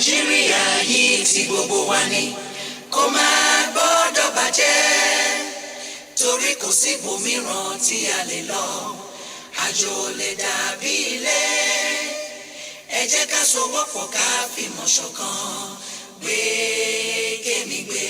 Nàìjíríà yìí tí gbogbo wa ní kó máa gbọ́dọ̀ bàjẹ́ torí kò sí ibòmíràn tí a lè lọ àjò lè dàbí ilé ẹ jẹ́ ká sowọ́pọ̀ ká fìmọ̀ ṣọ̀kan gbé kémi gbé.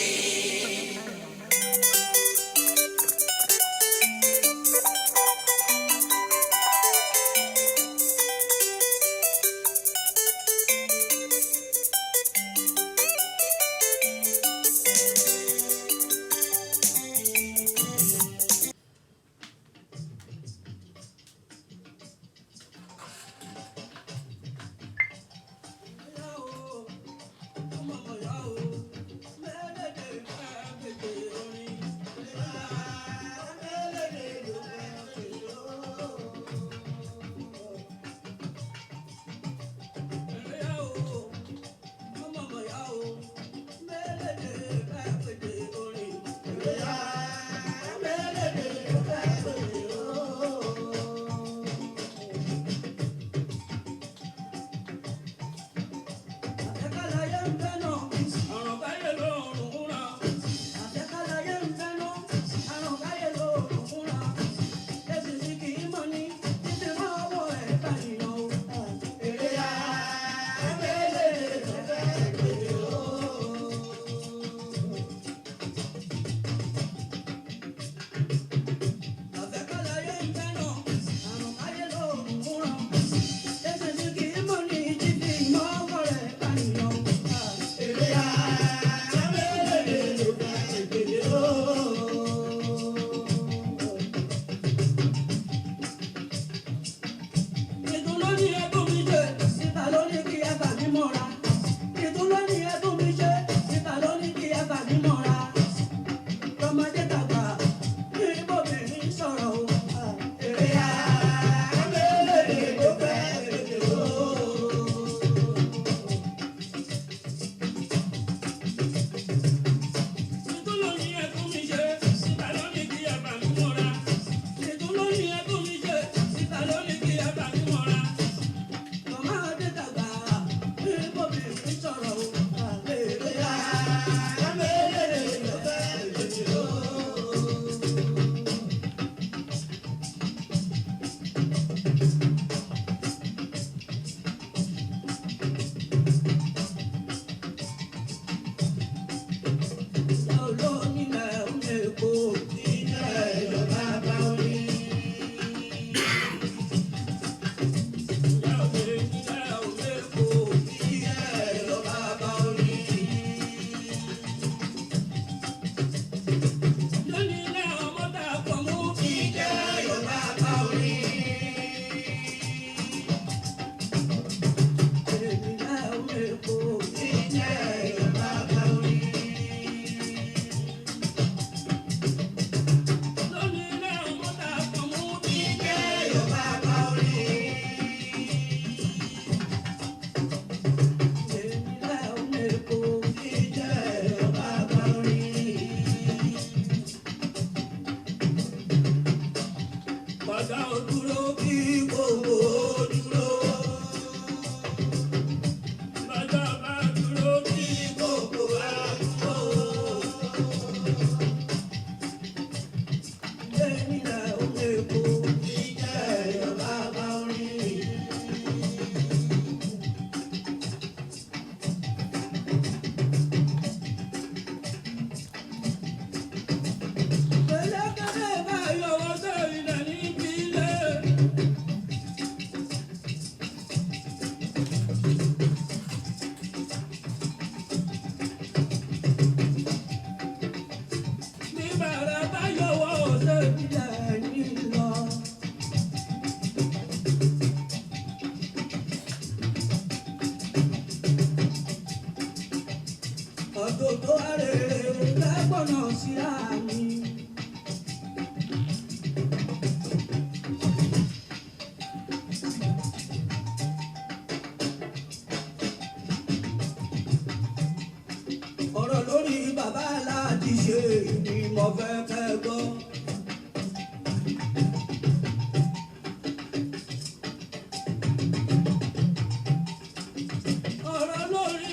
Ọ̀rọ̀ lórí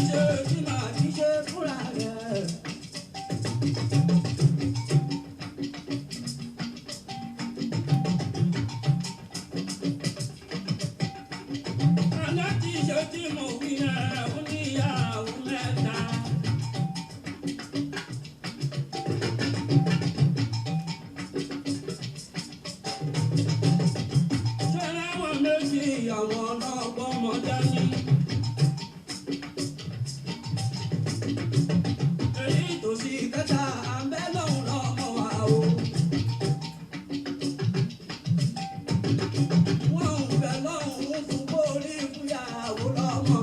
ṣe tí màá ti ṣe fúnra rẹ̀. Aláti ṣe tí mo wí yẹn ó níyàwó mẹ́ta. Ṣé láwọn méjì àwọn ọlọ́gbọ́n mọ dání? Èyí tó sì kẹta àbẹ́ lòun lọ́mọ wa o. Wọ́n ń bẹ lọ́hùn-ún fún bórí fúyàwó lọ́mọ.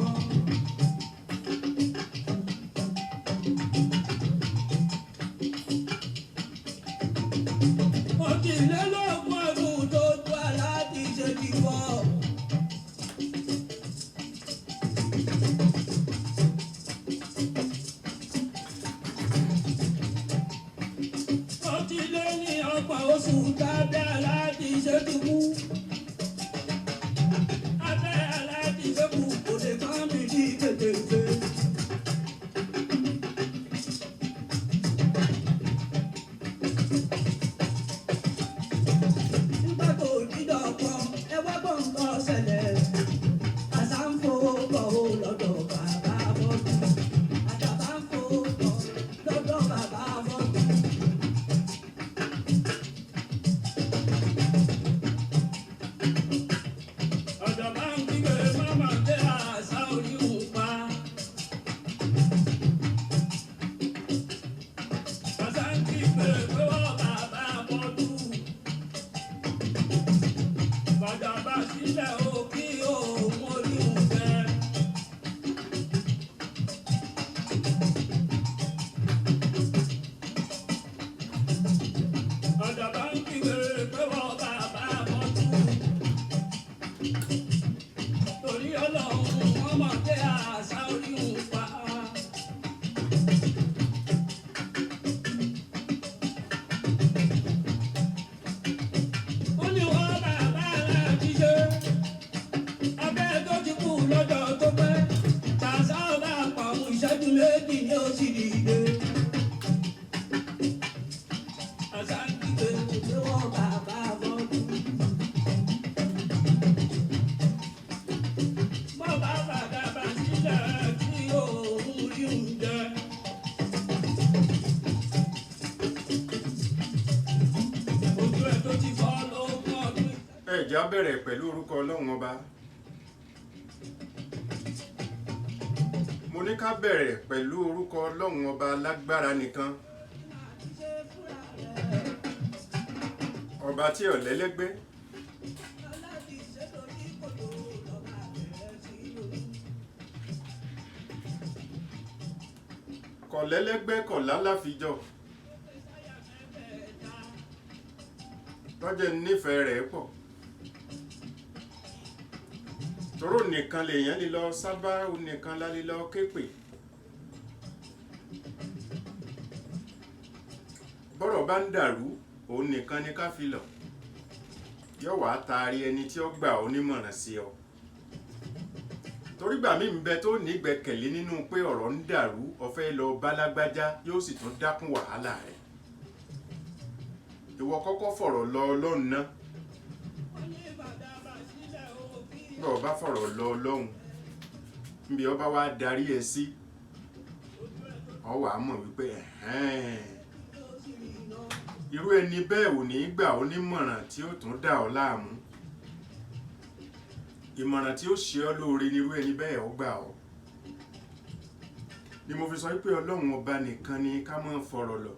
Òjìlélógún ọdún tó tó aláàdì ṣe ti bọ̀. Ó ti lé ní ọgbọ̀n oṣù tábẹ́ aláàdì ṣe ti kú. Abẹ́ aláàdì ṣe kú kò lè kọ́ mi ní kékeré. Nígbà tó dídọ̀ kan, ẹ wá gbọ́ nǹkan ṣẹlẹ̀. Àṣà ń fowó kọ̀ ó lọ́dọ̀ bàbá bọ́dù. Àjàbá ń fowó kọ̀ lọ́dọ̀ bàbá bọ́dù. Àjàbá ń kígbe máma dé àṣà oníhùn pa. Àṣà ń kígbe pé wọ́n bàbá bọ́dù. Bàjàbá sílẹ̀ ó kí òun oníhùn fẹ́. Àjàbá ń kígbe pé wọ́n bàbá bọ́dù. Torí Ọlọ́run wọ́n mọ̀ pé àṣà oníhùn pa. Ó ní wọ́n bàbá aláàbí ṣe. Abẹ́ tó ti kú lọ́jọ́ tó pẹ́. Tàṣà ọba àpamọ́ ìṣẹ́jú méjì ni ó sì dìde. Àṣà ń kígbe pé wọ́n bàbá bọ́dù. Bọ́bá bàdàbà sílẹ̀ tí òun rí oúnjẹ. Ojú ẹ̀ tó ti fọ́ lógún ọdún. ẹ jẹ́ á bẹ̀rẹ̀ pẹ̀lú orúkọ ọlọ́run ọba. mo ní ká bẹ̀rẹ̀ pẹ̀lú orúkọ ọlọ́run ọba lágbára nìkan. ọba tí ò lẹ́lẹ́gbẹ́. kò lẹ́lẹ́gbẹ́ kò lálàfijọ́. lọ́jọ́ nífẹ̀ẹ́ rẹ̀ pọ̀. tòró nìkan lèèyàn lè lọ sábà nìkan lálẹ́ lọ képè. bọ́rọ̀ bá ń dàrú òun nìkan ni ká fi lọ. yóò wá taari ẹni tí ó gbà ó nímọ̀ràn sí ọ. torí gbà mí ń bẹ tó nígbẹ́kẹ̀lé nínú pé ọ̀rọ̀ ń dàrú ó fẹ́ lọ bálágbájá yóò sì tún dákún wàhálà rẹ̀. ìwọ kọ́kọ́ fọ̀rọ̀ lọ Ọlọ́run ná. bí o bá fọ̀rọ̀ lọ Ọlọ́run níbi ọba wa darí ẹ sí ọ wàá mọ̀ wípé irú ẹni bẹ́ẹ̀ ò ní gbà ó nímọ̀ràn tí ó tún dà ọ́ láàmú. ìmọ̀ràn tí ó ṣe ọ́ lóore nírú ẹni bẹ́ẹ̀ ó gbà ọ́. ni mo fi sọ wípé Ọlọ́run ọba nìkan ni ká máa fọ̀rọ̀ lọ.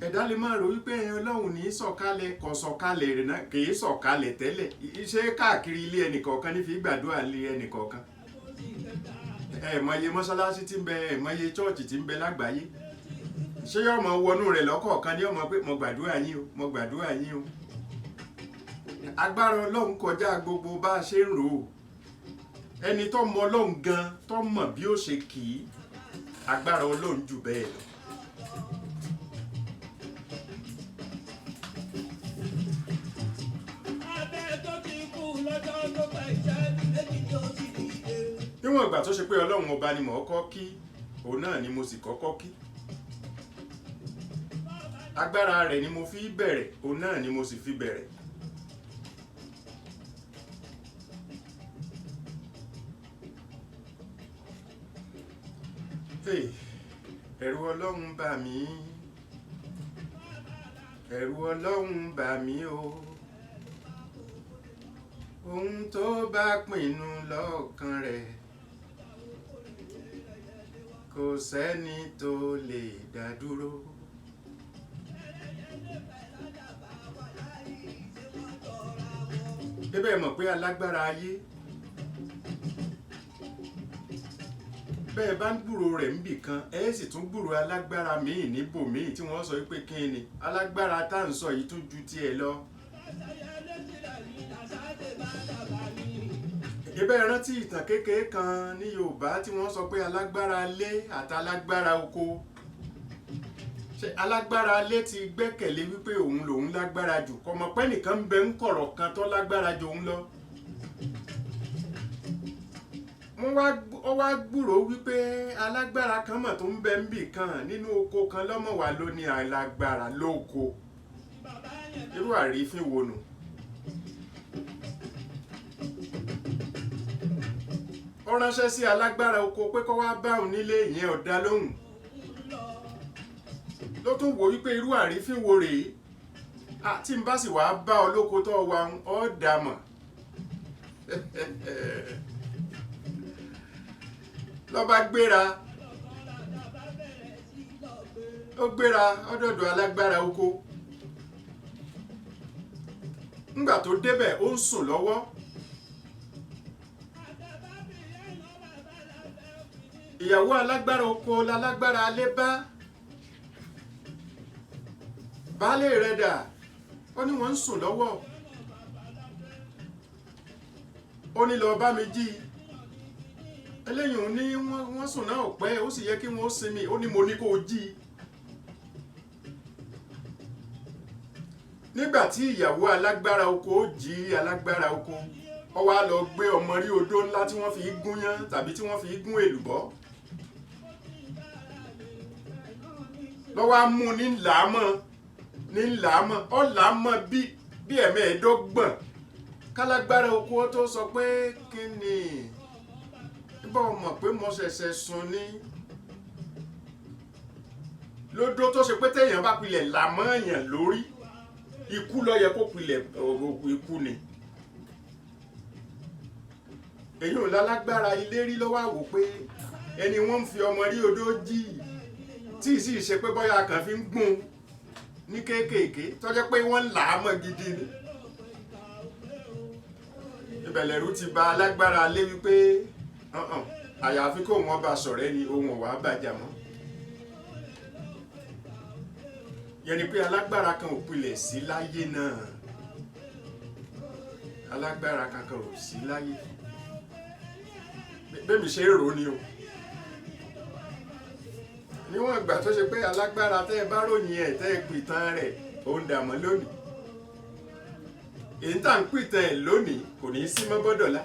ẹ̀dá lè máa rò wípé Ọlọ́run ní sọ̀kalẹ̀ kò sọ̀kalẹ̀ rẹ̀ náà kì í sọ̀kalẹ̀ tẹ́lẹ̀ iṣẹ́ káàkiri ilé ẹnìkọ̀ọ̀kan ní fi gbàdúrà ilé ẹnìkọ̀ọ̀kan. mọye mọ́ṣáláṣí tí ń bẹ mọye chọ́ọ̀chì tí ń bẹ lágbàáyé. ṣé yóò mọ wọnú rẹ̀ lọ́kọ̀ọ̀kan ní ọmọ pé mo gbàdúrà yín o mo gbàdúrà yín o. agbára Ọlọ́run kọjá gbogbo bá a ṣe ń rò ó. ẹni tó mọ Ọlọ́run gan tó mọ̀ bí ó ṣe kì í agbára Ọlọ́run jù bẹ́ẹ̀ lọ. Abẹ́ tó ti kú lọ́jọ́ tó pẹ́ ìṣẹ́jú méjì ni ó níwọ̀n ìgbà tó ṣe pé ọlọ́run ọba ni mò ń kọ́ kí òun náà ni mo sì kọ́kọ́ kí agbára rẹ̀ ni mo fi bẹ̀rẹ̀ òun náà ni mo sì fi bẹ̀rẹ̀. Ẹ̀rù ọlọ́run bà mí, ẹ̀rù ọlọ́run bà mí o, ohun tó bá pinnu lọ́kàn rẹ̀ kò sẹ́ni tó lè dá dúró. Débẹ̀ mọ̀ pé alágbára ayé bẹ́ẹ̀ bá ń gbúrò rẹ̀ níbì kan ẹ sì tún gbúrò alágbára míì níbòmíì tí wọ́n sọ pé kí ni alágbára tá à ń sọ yìí tún ju tiẹ̀ lọ. Ibẹ̀ rántí ìtàn kékeré kan ní Yorùbá tí wọ́n sọ pé alágbára ilé àti alágbára oko. Ṣé alágbára ilé ti gbẹ́kẹ̀lé wípé òun lòun lágbára jù kò mọ̀ pé nìkan ń bẹ ń kọ̀rọ̀ kan tó lágbára jù òun lọ. Ó wá gbúrò wípé alágbára kan mọ̀ tó ń bẹ ń bì kan nínú oko kan lọ́mọ̀ wá ló ní alágbára lóko. Irú àrífín wo nù? Ó ránṣẹ́ sí alágbára oko pé kó wá bá òun nílé, ìyẹn ò dá lóhùn. Ló tún wò wípé irú àrífín wo rèé? Tí n bá sì wá bá ọ lóko tó wà ọ́ dà mọ̀. Ló bá gbéra ọdọ̀dọ̀ alágbára oko. Ńgbà tó débẹ̀ ó ń sùn lọ́wọ́. Ìyàwó alágbára oko lálágbára alé bá. Baálé rẹ̀ dà, ó ní wọ́n ń sùn lọ́wọ́. Ó ní lọ bá mi jí. Eléyìí ní wọ́n sùn náà pẹ́, ó sì yẹ kí wọ́n sinmi, ó ní mo ní kó jí. Nígbà tí ìyàwó alágbára oko jí alágbára oko, ó wá lọ gbé ọmọ rí odó ńlá tí wọ́n fi gúnyán tàbí tí wọ́n fi gún èlùbọ́. Ló wá mú ní ńlámọ̀ ó làámọ̀ bí ẹ̀mẹ́ẹ̀ẹ́dọ́gbọ̀n kálágbára oko tó sọ pé kí ni bọ́ mọ̀ pé mo ṣẹ̀ṣẹ̀ sùn ní lódó tó ṣe pé téèyàn bá pilẹ̀ làmọ́ èèyàn lórí ikú ló yẹ kó pilẹ̀ ikú ni. Èyí ò lálágbára ilé rí ló wá wò pé ẹni wọ́n ń fi ọmọ rí odó jí tí sì ṣe pé bóyá kan fi ń gún ní kéékèèké tó jẹ́ pé wọ́n là á mọ́ gidi ni. Ìbẹ̀lẹ̀rú ti ba alágbára lé wípé àyàfi kó wọn bá sọ̀rẹ́ ni ohun ọ̀wá bàjá mọ́. Yẹni pé alágbára kan ò pilẹ̀ sí láyé náà. Alágbára kankan ò sí láyé. Bẹ́ẹ̀mi ṣe rò ní o. Níwọ̀n ìgbà tó ṣe pé alágbára tẹ́ ẹ bá ròyìn ẹ̀ tẹ́ ẹ pìtàn rẹ̀ òun dàmọ́ lónìí. Èyí tá ń pìtàn ẹ̀ lónìí kò ní í sí mọ́ bọ́dọ̀lá.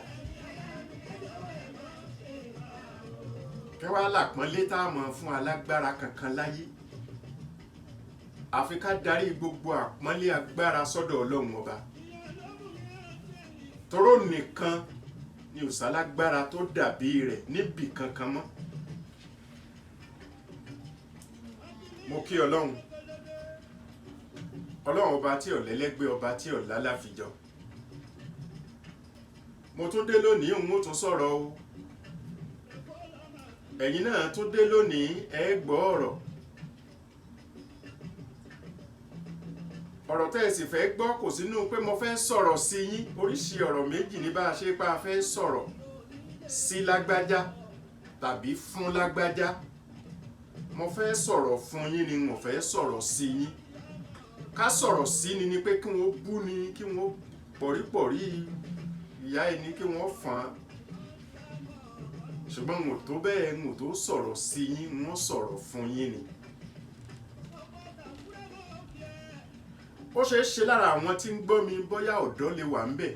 Kẹwàá làpọ́nlé tá a mọ̀ fún alágbára kankan láyé. Àfi ká darí gbogbo àpọ́nlé agbára sọ́dọ̀ Ọlọ́run ọba. Toró nìkan ni ò sálágbára tó dàbí rẹ̀ níbì kankan mọ́. Mo kí Ọlọ́run ọba tí ò lẹ́lẹ́gbẹ́, ọba tí ò lálàfijọ. Mo tún dé lónìí òun ó tún sọ̀rọ̀ o. Ẹ̀yin náà tún dé lónìí ẹ gbọ́ ọ̀rọ̀. Ọ̀rọ̀ tẹ́ ẹ sì fẹ́ gbọ́ kò sínú pé mo fẹ́ sọ̀rọ̀ sí yín. Oríṣi ọ̀rọ̀ méjì ní bá a ṣe pa fẹ́ sọ̀rọ̀ sí lágbájá tàbí fún lágbájá. Mo fẹ́ sọ̀rọ̀ fún yín ni mo fẹ́ sọ̀rọ̀ sí yín. Ká sọ̀rọ̀ sí ni pé kí wọ́n bú ni, kí wọ́n pọ̀rípọ̀rí ìyá ẹni, kí wọ́n fàn án. Ṣùgbọ́n mo tó bẹ́ẹ̀ mo tó sọ̀rọ̀ sí yín, wọ́n sọ̀rọ̀ fún yín ni. Ó ṣeé ṣe lára àwọn tí ń gbọ́ mi bóyá ọ̀dọ́ lè wà ń bẹ̀.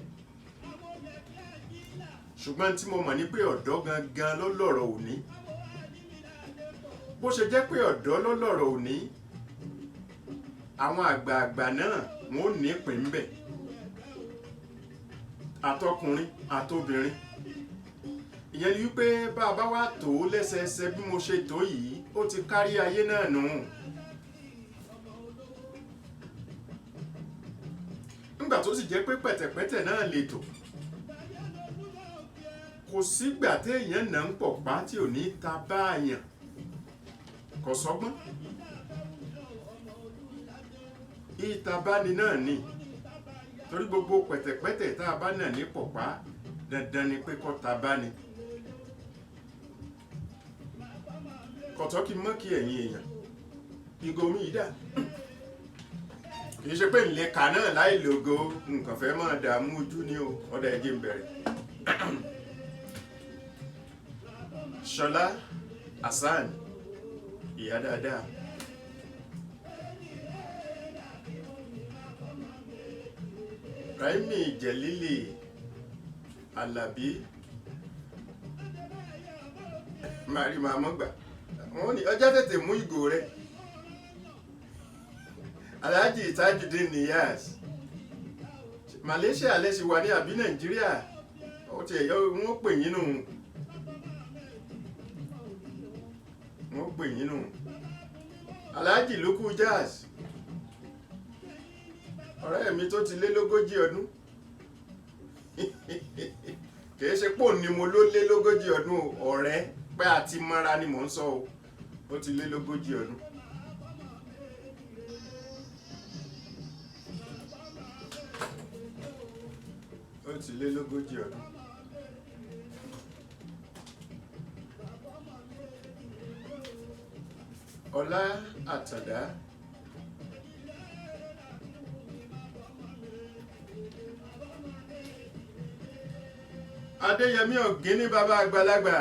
ṣùgbọ́n tí mo mọ̀ ní pé ọ̀dọ́ gangan ló lọ́rọ̀ òní. Bó ṣe jẹ́ pé ọ̀dọ́ ló lọ́rọ̀ òní, àwọn àgbààgbà náà wọn ò ní ìpín ń bẹ̀, àtọkùnrin àtobìnrin. Ìyẹn ni wípé bá a bá wá tó lẹ́sẹẹsẹ bí mo ṣe tó yìí, ó ti kárí ayé náà nù. Nígbà tó sì jẹ́ pé pẹ̀tẹ̀pẹ̀tẹ̀ náà lè tò, kò sígbà téèyàn náà ń pọ̀ pa tí ò ní ta báàyàn, kò sọ́gbọ́n. Ìtabáni náà ni, torí gbogbo pẹ̀tẹ̀pẹ̀tẹ̀ tá a bá nà ní pọ̀pá dandan ni pé kọ́ ta bá ni. Kọ̀tọ́ kí mọ́ kí ẹ̀yin èèyàn, ìgò mi yìí dà. Kìí ṣe pé ìlẹ̀ kà náà láì lògo, nǹkan fẹ́ máa dààmú ojú ni o, ọ̀dà ẹ̀jẹ̀ ń bẹ̀rẹ̀. Ṣọlá Hasan, ìyá dáadáa. Raimi Jẹ̀lílì Àlàbí, màrí màmá gbà. Wọ́n ní ọjọ́ tètè mú ìgò rẹ̀. Alhaji Tajudeen Niyas, Malaysia lẹ́sìn wà ní àbí Nàìjíríà, ó ti ẹ̀yọ́ wọ́n pè yín nù. Wọ́n pè yín nù. Alhaji Lukú Jazz, ọ̀rẹ́ mi tó ti lé lógójì ọdún. Kìí ṣe pò ní mo ló lé lógójì ọdún, ọ̀rẹ́ pé àti mọ́ra ni mò ń sọ o, ó ti lé lógójì ọdún. Ó ti lé lógójì ọdún. Ọlá Àtàndá, Adéyẹmí Ògínní bàbá àgbàlagbà,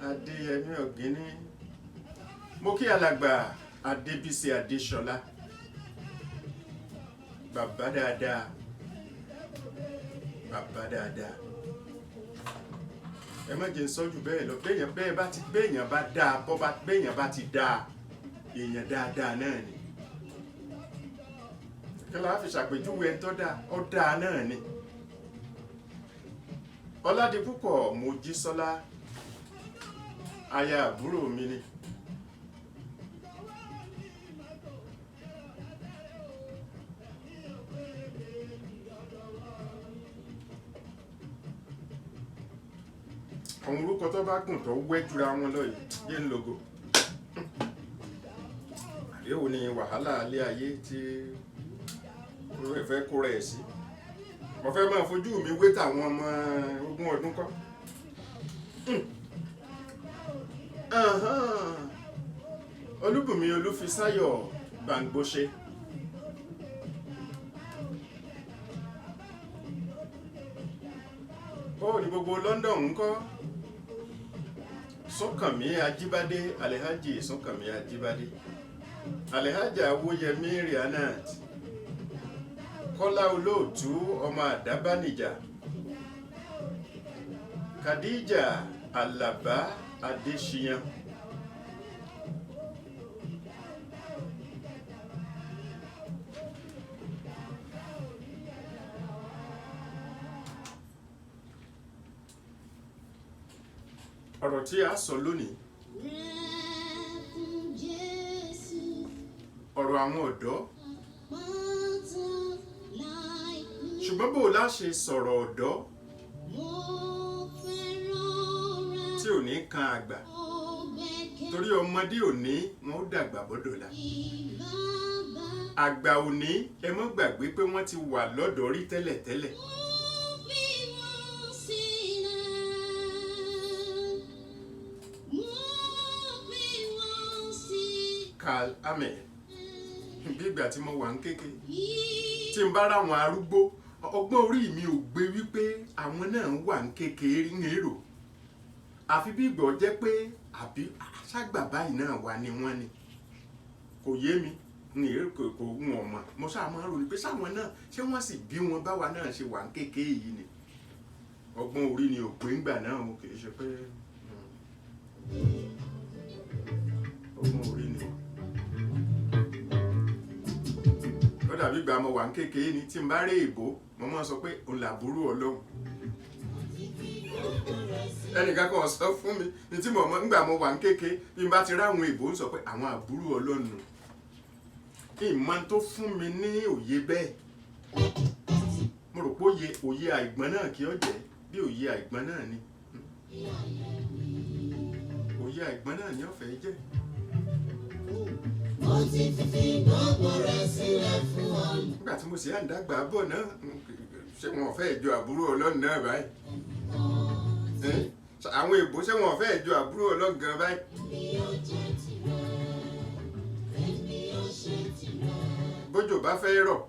Adéyẹmí Ògínní. Mo kí alàgbà Adébísí Adéṣọlá, bàbá dáadáa, bàbá dáadáa. Ẹ má jẹ́ ń sọ́jú bẹ́ẹ̀ lọ, béèyàn bá dáa, béèyàn bá ti dáa, èèyàn dáadáa náà ni. Kí la fi ṣàpèjúwe ẹni tó dáa, ó dáa náà ni. Ọládipúpọ̀ Mojísọ́lá, aya àbúrò mi ni. Àwọn orúkọ tó bá gùn tó wẹ́ jura wọn lọ yìí yé ń logo. Àdéhùn ni wàhálà alẹ́ ayé tí ó fẹ́ kó rẹ̀ sí. Mo fẹ́ máa fojú mi wé tàwọn ọmọ 20 ọdún kọ́. Olúbùnmi Olúfisáyọ̀ Bàǹgbóṣe. Báwo ni gbogbo London ń kọ́? Súnkànmí Ajíbádé, Alhaji Súnkànmí Ajíbádé, Alhaja Awóyẹmí Rihanat, Kọ́lá Olóòtú ọmọ Àdábánijà, Khadija Àlàbá Adéṣíyàn. Ọ̀rọ̀ tí a sọ lónìí, ọ̀rọ̀ àwọn ọ̀dọ́. Ṣùgbọ́n bó la ṣe sọ̀rọ̀ ọ̀dọ́ tí ò ní kan àgbà, torí ọmọdé òní wọn ó dàgbà bọ́dọ̀la. Àgbà òní ẹ mọ́ gbàgbé pé wọ́n ti wà lọ́dọ̀ rí tẹ́lẹ̀tẹ́lẹ̀. Karl Ahmed, bí ìgbà tí mo wà ń kéke, tí n bá ráwọn arúgbó, ọgbọ́n orí mi ò gbé wípé àwọn náà wà ń kékeré ń èrò, àfi bí ìgbọ́ jẹ́ pé àbí ṣàgbà báyìí náà wà ní wọ́n ni, kò yé mi. ní èrè kò wọn mọ̀ mo sáà máa ń rò ní pé sáwọn náà ṣé wọ́n sì bí wọn báwa náà ṣe wà ń kékeré yìí ni ọgbọ́n orí ni òpin ńgbà náà o kì í ṣe pé ọgbọ́n orí ni ó dàbí ìgbà mo wà ń kékeré ni tí n bá rí ìbò mo máa sọ pé òun làbúrò Ọlọ́run ẹnìkan kan sọ fún mi ní tí mo mọ̀ nígbà mo wà ń kékeré bí n bá ti ráwọn ìbò ń sọ pé àwọn àbúrò Ọlọ́run ìmọ̀ tó fún mi ní òye bẹ́ẹ̀ mo rò pé òye àìgbọ́n náà kí ó jẹ́ bí òye àìgbọ́n náà ni òye àìgbọ́n náà ni ó fẹ́ jẹ́. Mo ti fi gbogbo rẹ̀ sílẹ̀ fún ọ. Nígbà tí mo sì à ń dàgbà bọ̀ náà ṣé wọn ò fẹ́ jọ àbúrò Ọlọ́run náà báyìí àwọn èbó ṣé wọn ò fẹ́ jọ àbúrò Ọlọ́run gan báyìí. Bójò bá fẹ́ rọ̀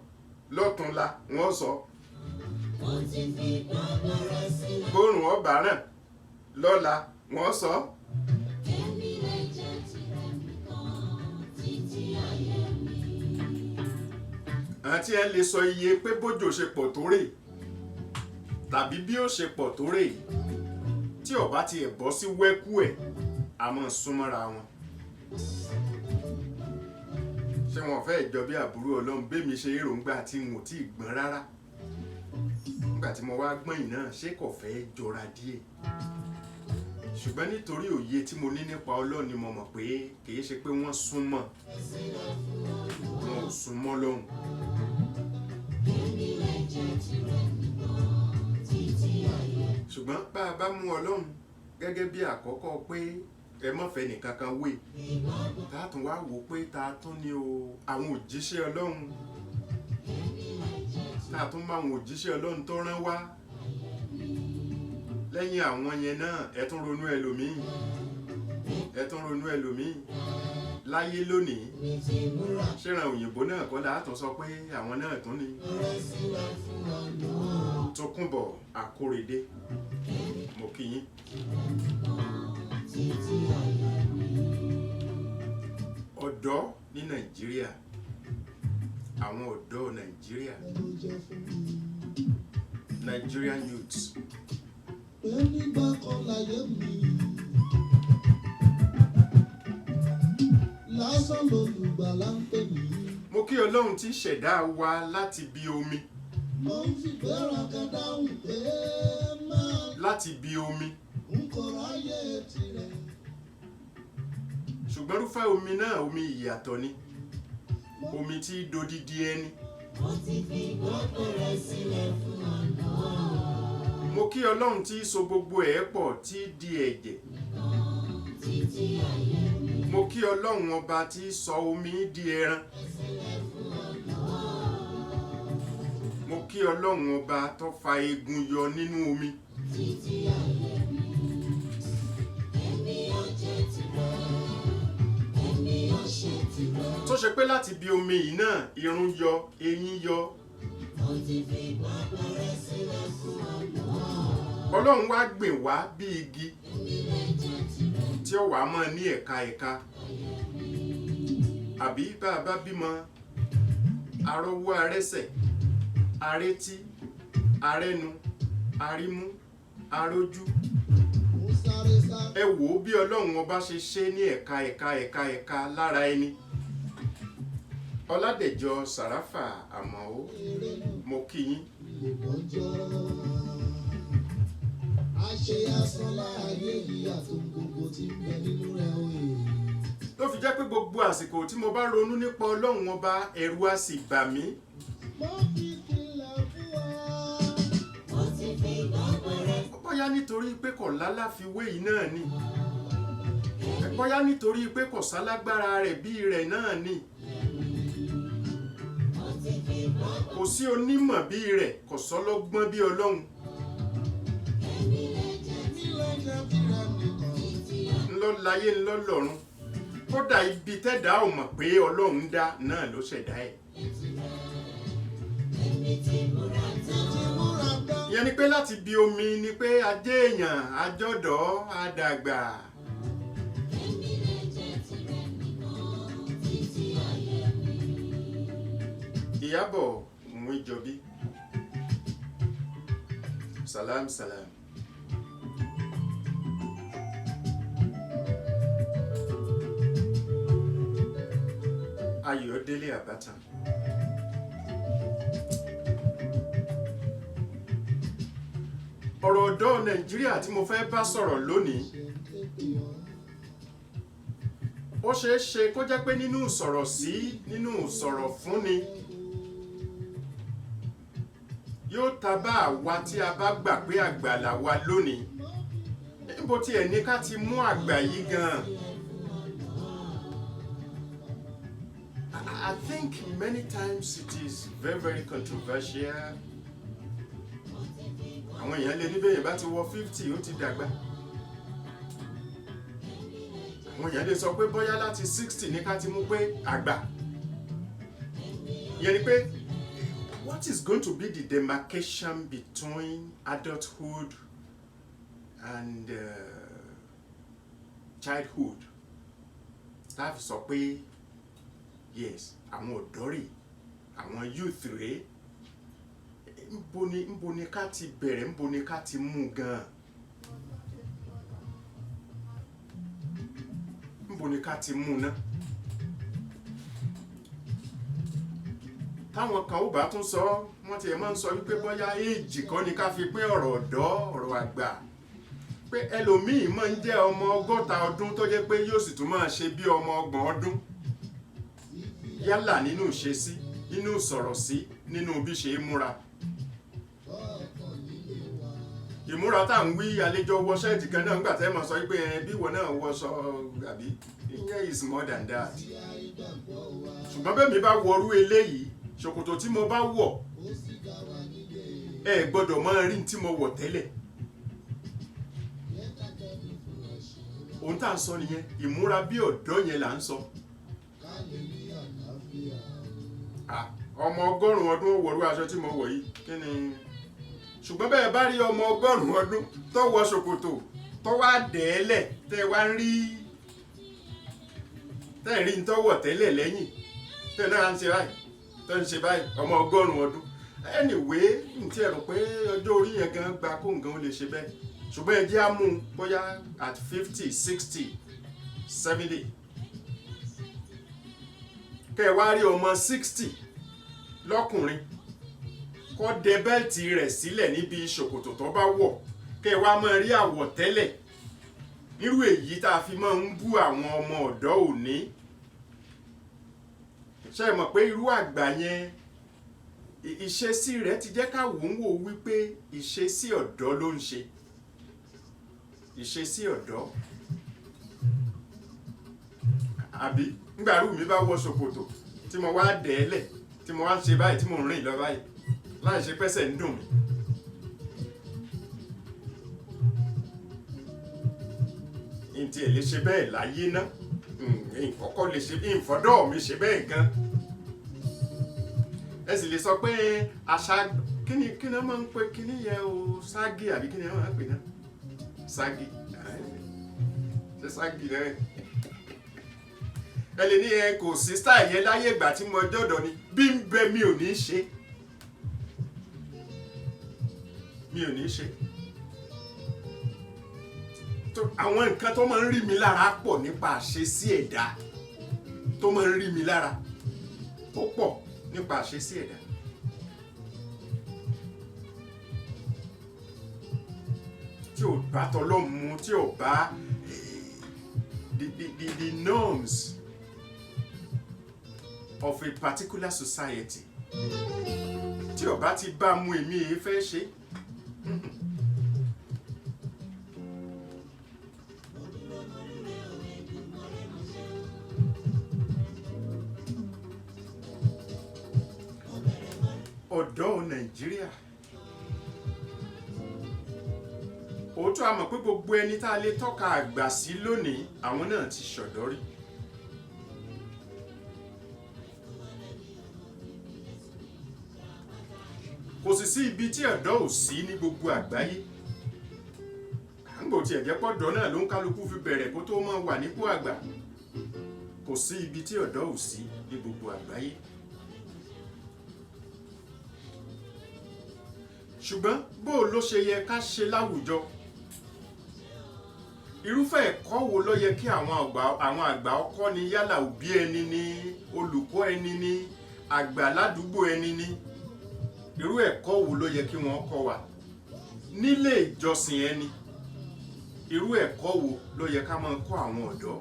lọ́tùnla wọ́n sọ bórùn ọba náà lọ́la wọ́n sọ. Àti ẹ lè sọ iye pé bójò ṣe pọ̀ tó rè tàbí bí ó ṣe pọ̀ tó rè tí ó bá ti ẹ̀ bọ́ sí wẹ́kú ẹ̀ a máa súnmọ́ra wọn. Ṣé wọn fẹ́ jọ bí àbúrò Ọlọ́run bẹ́ẹ̀ mi ṣe èròǹgbà tí n ò tí ì gbọ́n rárá nígbà tí mo wá gbọ́n yìí náà ṣé kò fẹ́ jọra díẹ̀ ṣùgbọ́n nítorí òye tí mo ní nípa Ọlọ́run ni mo mọ̀ pé kìí ṣe pé wọ́n súnmọ́ wọn ò súnmọ́ lọ́hùn. Ṣùgbọ́n bá a bá mú Ọlọ́run gẹ́gẹ́ bí àkọ́kọ́ pé ẹ má fẹ́ nìkan kan wé tá a tún wá wò pé ta tún ní o àwọn òjíṣẹ́ Ọlọ́run tá a tún bá àwọn òjíṣẹ́ Ọlọ́run tó rán wá lẹ́yìn àwọn yẹn náà ẹ tún ronú ẹlòmíì láyé lónìí ṣéran òyìnbó náà kọ́ la tún sọ pé àwọn náà tún ní Tókunbọ̀ Akórèdé mo kí yín. Ọ̀dọ́ ní Nàìjíríà àwọn ọ̀dọ́ Nàìjíríà Nigerian youths. Nígbà kan láyé mi lásán lolùgbàlà ń pè mí. Mo kí Ọlọ́run tí ṣẹ̀dá wa láti bí omi. Mo ń fi gbéraga dáhùn pé máa. Láti bí omi. N kò ráyè tirẹ̀. Ṣùgbọ́n irúfẹ́ omi náà omi ìyàtọ̀ ni omi tí dodidi ẹni. Mo ti fi gbogbo rẹ̀ sílẹ̀ fún ọ̀nà. Mo kí Ọlọ́run tí so gbogbo ẹ̀ pọ̀ tí di ẹ̀jẹ̀. Mo kí Ọlọ́run ọba tí sọ omi di ẹran. Mo kí Ọlọ́run ọba tó fa eegun yọ nínú omi. Tó ṣe pé láti bí omi yìí náà irun yọ eyín yọ. Ọlọ́run wá gbìn wá bí igi tí ó wà mọ́ ní ẹ̀ka ẹ̀ka àbí bá a bá bímọ arọ́wọ́ arẹ́sẹ̀ arétí arẹ́nu arímú arójú. Ẹ wò ó bí Ọlọ́run ọba ṣe ṣe ní ẹ̀ka ẹ̀ka ẹ̀ka ẹ̀ka lára ẹni. Ọládẹ̀jọ Sàráfà Àmọ̀ó mo kí yín. Ló fi jẹ́ pé gbogbo àsìkò tí mo bá ronú nípa Ọlọ́run ọba ẹ̀rù á sì bà mí. Bóyá nítorí pé kò lálàfiwé yìí náà ni. Bóyá nítorí pé kò sálágbára rẹ̀ bí rẹ̀ náà ni. Kò sí onímọ̀ bí rẹ̀ kò sọ́lọ́gbọ́n bí Ọlọ́run. Ńlọ láyé ńlọ lọ́run. Kódà ibi tẹ́dá ò mọ̀ pé Ọlọ́run dá náà ló ṣẹ̀dá ẹ̀. Ìyẹn ni pé láti bí omi ni pé ajé èèyàn àjọ̀dọ̀ àdàgbà. Ìyábọ̀ Múìjọbí. Salam salam. Ayọ̀délé Àbátan. Ọ̀rọ̀ ọ̀dọ́ Nàìjíríà tí mo fẹ́ bá sọ̀rọ̀ lónìí, ó ṣeé ṣe kó jẹ́ pé nínú sọ̀rọ̀ sí, nínú sọ̀rọ̀ fúnni, yóò ta bá àwa tí a bá gbà pé àgbà là wa lónìí. Níbo tí ẹ̀ ní ká ti mú àgbà yìí gan-an? I think many times it is very, very controversial. Àwọn èèyàn lè ní bẹ́ẹ̀ bá ti wọ 50 ó ti dàgbà. Àwọn èèyàn lè sọ pé bóyá láti 60 ní ká ti mú pé àgbà. Ìyẹn ni pé what is going to be the demarcation between adulthood and childhood? Táàfì sọ pé yes, àwọn ọ̀dọ́ rèé, àwọn youth rèé. Ńbo ni ká ti bẹ̀rẹ̀, ńbo ni ká ti mú gan? Ńbo ni ká ti mú ná? Táwọn kan ó bá tún sọ, wọ́n ti ẹ̀ máa ń sọ wípé bóyá éèjì kọ́ ni ká fi pín ọ̀rọ̀ ọ̀dọ́, ọ̀rọ̀ àgbà. Pé ẹlòmíì máa ń jẹ́ ọmọ 60 ọdún tó jẹ́ pé yóò sì tún máa ṣe bí ọmọ 30 ọdún. Yálà nínú ìṣesí, nínú sọ̀rọ̀ sí, nínú bí ṣe é múra. Ìmúra tá ń wí àlejò wọ ṣẹ́ẹ̀tì kan náà nígbà tẹ́ mọ̀ sọ wípé bí ìwọ náà wọṣọ àbí ìyẹn is more than that. Ṣùgbọ́n bẹ́ẹ̀ mi bá wọrú eléyìí, ṣòkòtò tí mo bá wọ̀ ẹ gbọ́dọ̀ máa rí tí mo wọ̀ tẹ́lẹ̀. Ohun tá ń sọ nìyẹn, ìmúra bí ọ̀dọ́ yẹn là ń sọ. Ọmọ 100 ọdún wọ̀rú aṣọ tí mo wọ̀ yìí kí ni? Ṣùgbọ́n bẹ́ẹ̀ bá rí ọmọ 100 ọdún tó wọ ṣòkòtò tó wá dẹ̀ẹ́lẹ̀ tẹ́ wá ń rí tẹ́ rí ń tọ́wọ̀ tẹ́lẹ̀ lẹ́yìn tẹ́ náà ń ṣe báyìí tó ń ṣe báyìí ọmọ 100 ọdún. Anyway, n tí ẹ rò pé ọjọ́ orí yẹn gan gba kó nǹkan ó lè ṣe bẹ́ẹ̀. Ṣùgbọ́n ẹ jẹ́ á mú bóyá at 50, 60, 70. Kẹ́ wá rí ọmọ 60 lọ́kùnrin kó dẹ bẹ́ẹ̀tì rẹ̀ sílẹ̀ níbi ṣòkòtò tó bá wọ̀, kẹ́ wá máa rí àwọ̀tẹ́lẹ̀ nírú èyí tá a fi máa ń bú àwọn ọmọ ọ̀dọ́ òní. Ṣé ẹ mọ̀ pé irú àgbà yẹn ìṣesí rẹ̀ ti jẹ́ ká wò ń wò wípé ìṣesí ọ̀dọ́ ló ń ṣe. Ìṣesí ọ̀dọ́. Àbí nígbàrú mi bá wọ ṣòkòtò tí mo wá dẹ̀ẹ́lẹ̀ tí mo wá ń ṣe báyìí tí mo ń rìn lọ báyìí láì ṣe pẹ́sẹ̀ ń dùn mí. Ntí ẹ̀ lè ṣe bẹ́ẹ̀ láyé ná, ìkọ́kọ́ lè ṣe bí ìfọ́dọ̀ mi ṣe bẹ́ẹ̀ gan. Ẹ sì lè sọ pé àṣà kíni máa ń pè kíni yẹn o, ságì àbí kíni máa ń pè náà? Ságì. Ṣé ságì náà? Ẹ lè ní ẹ kò sí style yẹn láyé ìgbà tí mo jọ́dọ̀ ni, bí ń bẹ mi ò ní ṣe. Mi ò ní ṣe. Àwọn nǹkan tó máa ń rí mi lára pọ̀ nípa àṣesí ẹ̀dá, tó máa ń rí mi lára ó pọ̀ nípa àṣesí ẹ̀dá. Tí ò bá tọlọ́hun mu, tí ò bá the norms of a particular society, tí ò bá ti bá mu èmi èé fẹ́ ṣe. Ọ̀dọ́ Nàìjíríà, òótọ́ a mọ̀ pé gbogbo ẹni tá a lè tọ́ka àgbà sí lónìí àwọn náà ti ṣọ̀dọ́ rí. Kò sì sí ibi tí ọ̀dọ́ ò sí ní gbogbo àgbáyé. Àǹgbò tí ẹ̀jẹ̀ pọ̀dọ́ náà ló ń kálukú fi bẹ̀rẹ̀ kó tó máa wà nípò àgbà. Kò sí ibi tí ọ̀dọ́ ò sí ní gbogbo àgbáyé. ṣùgbọ́n bó ló ṣe yẹ ká ṣe láwùjọ irúfẹ́ ẹ̀kọ́ wo ló yẹ kí àwọn àgbà ọkọ ni yálà òbí ẹni ni olùkọ́ ẹni ni àgbà ládùúgbò ẹni ni irú ẹ̀kọ́ wo ló yẹ kí wọ́n kọ́ wa nílé ìjọsìn ẹni irú ẹ̀kọ́ wo ló yẹ ká máa kọ́ àwọn ọ̀dọ́.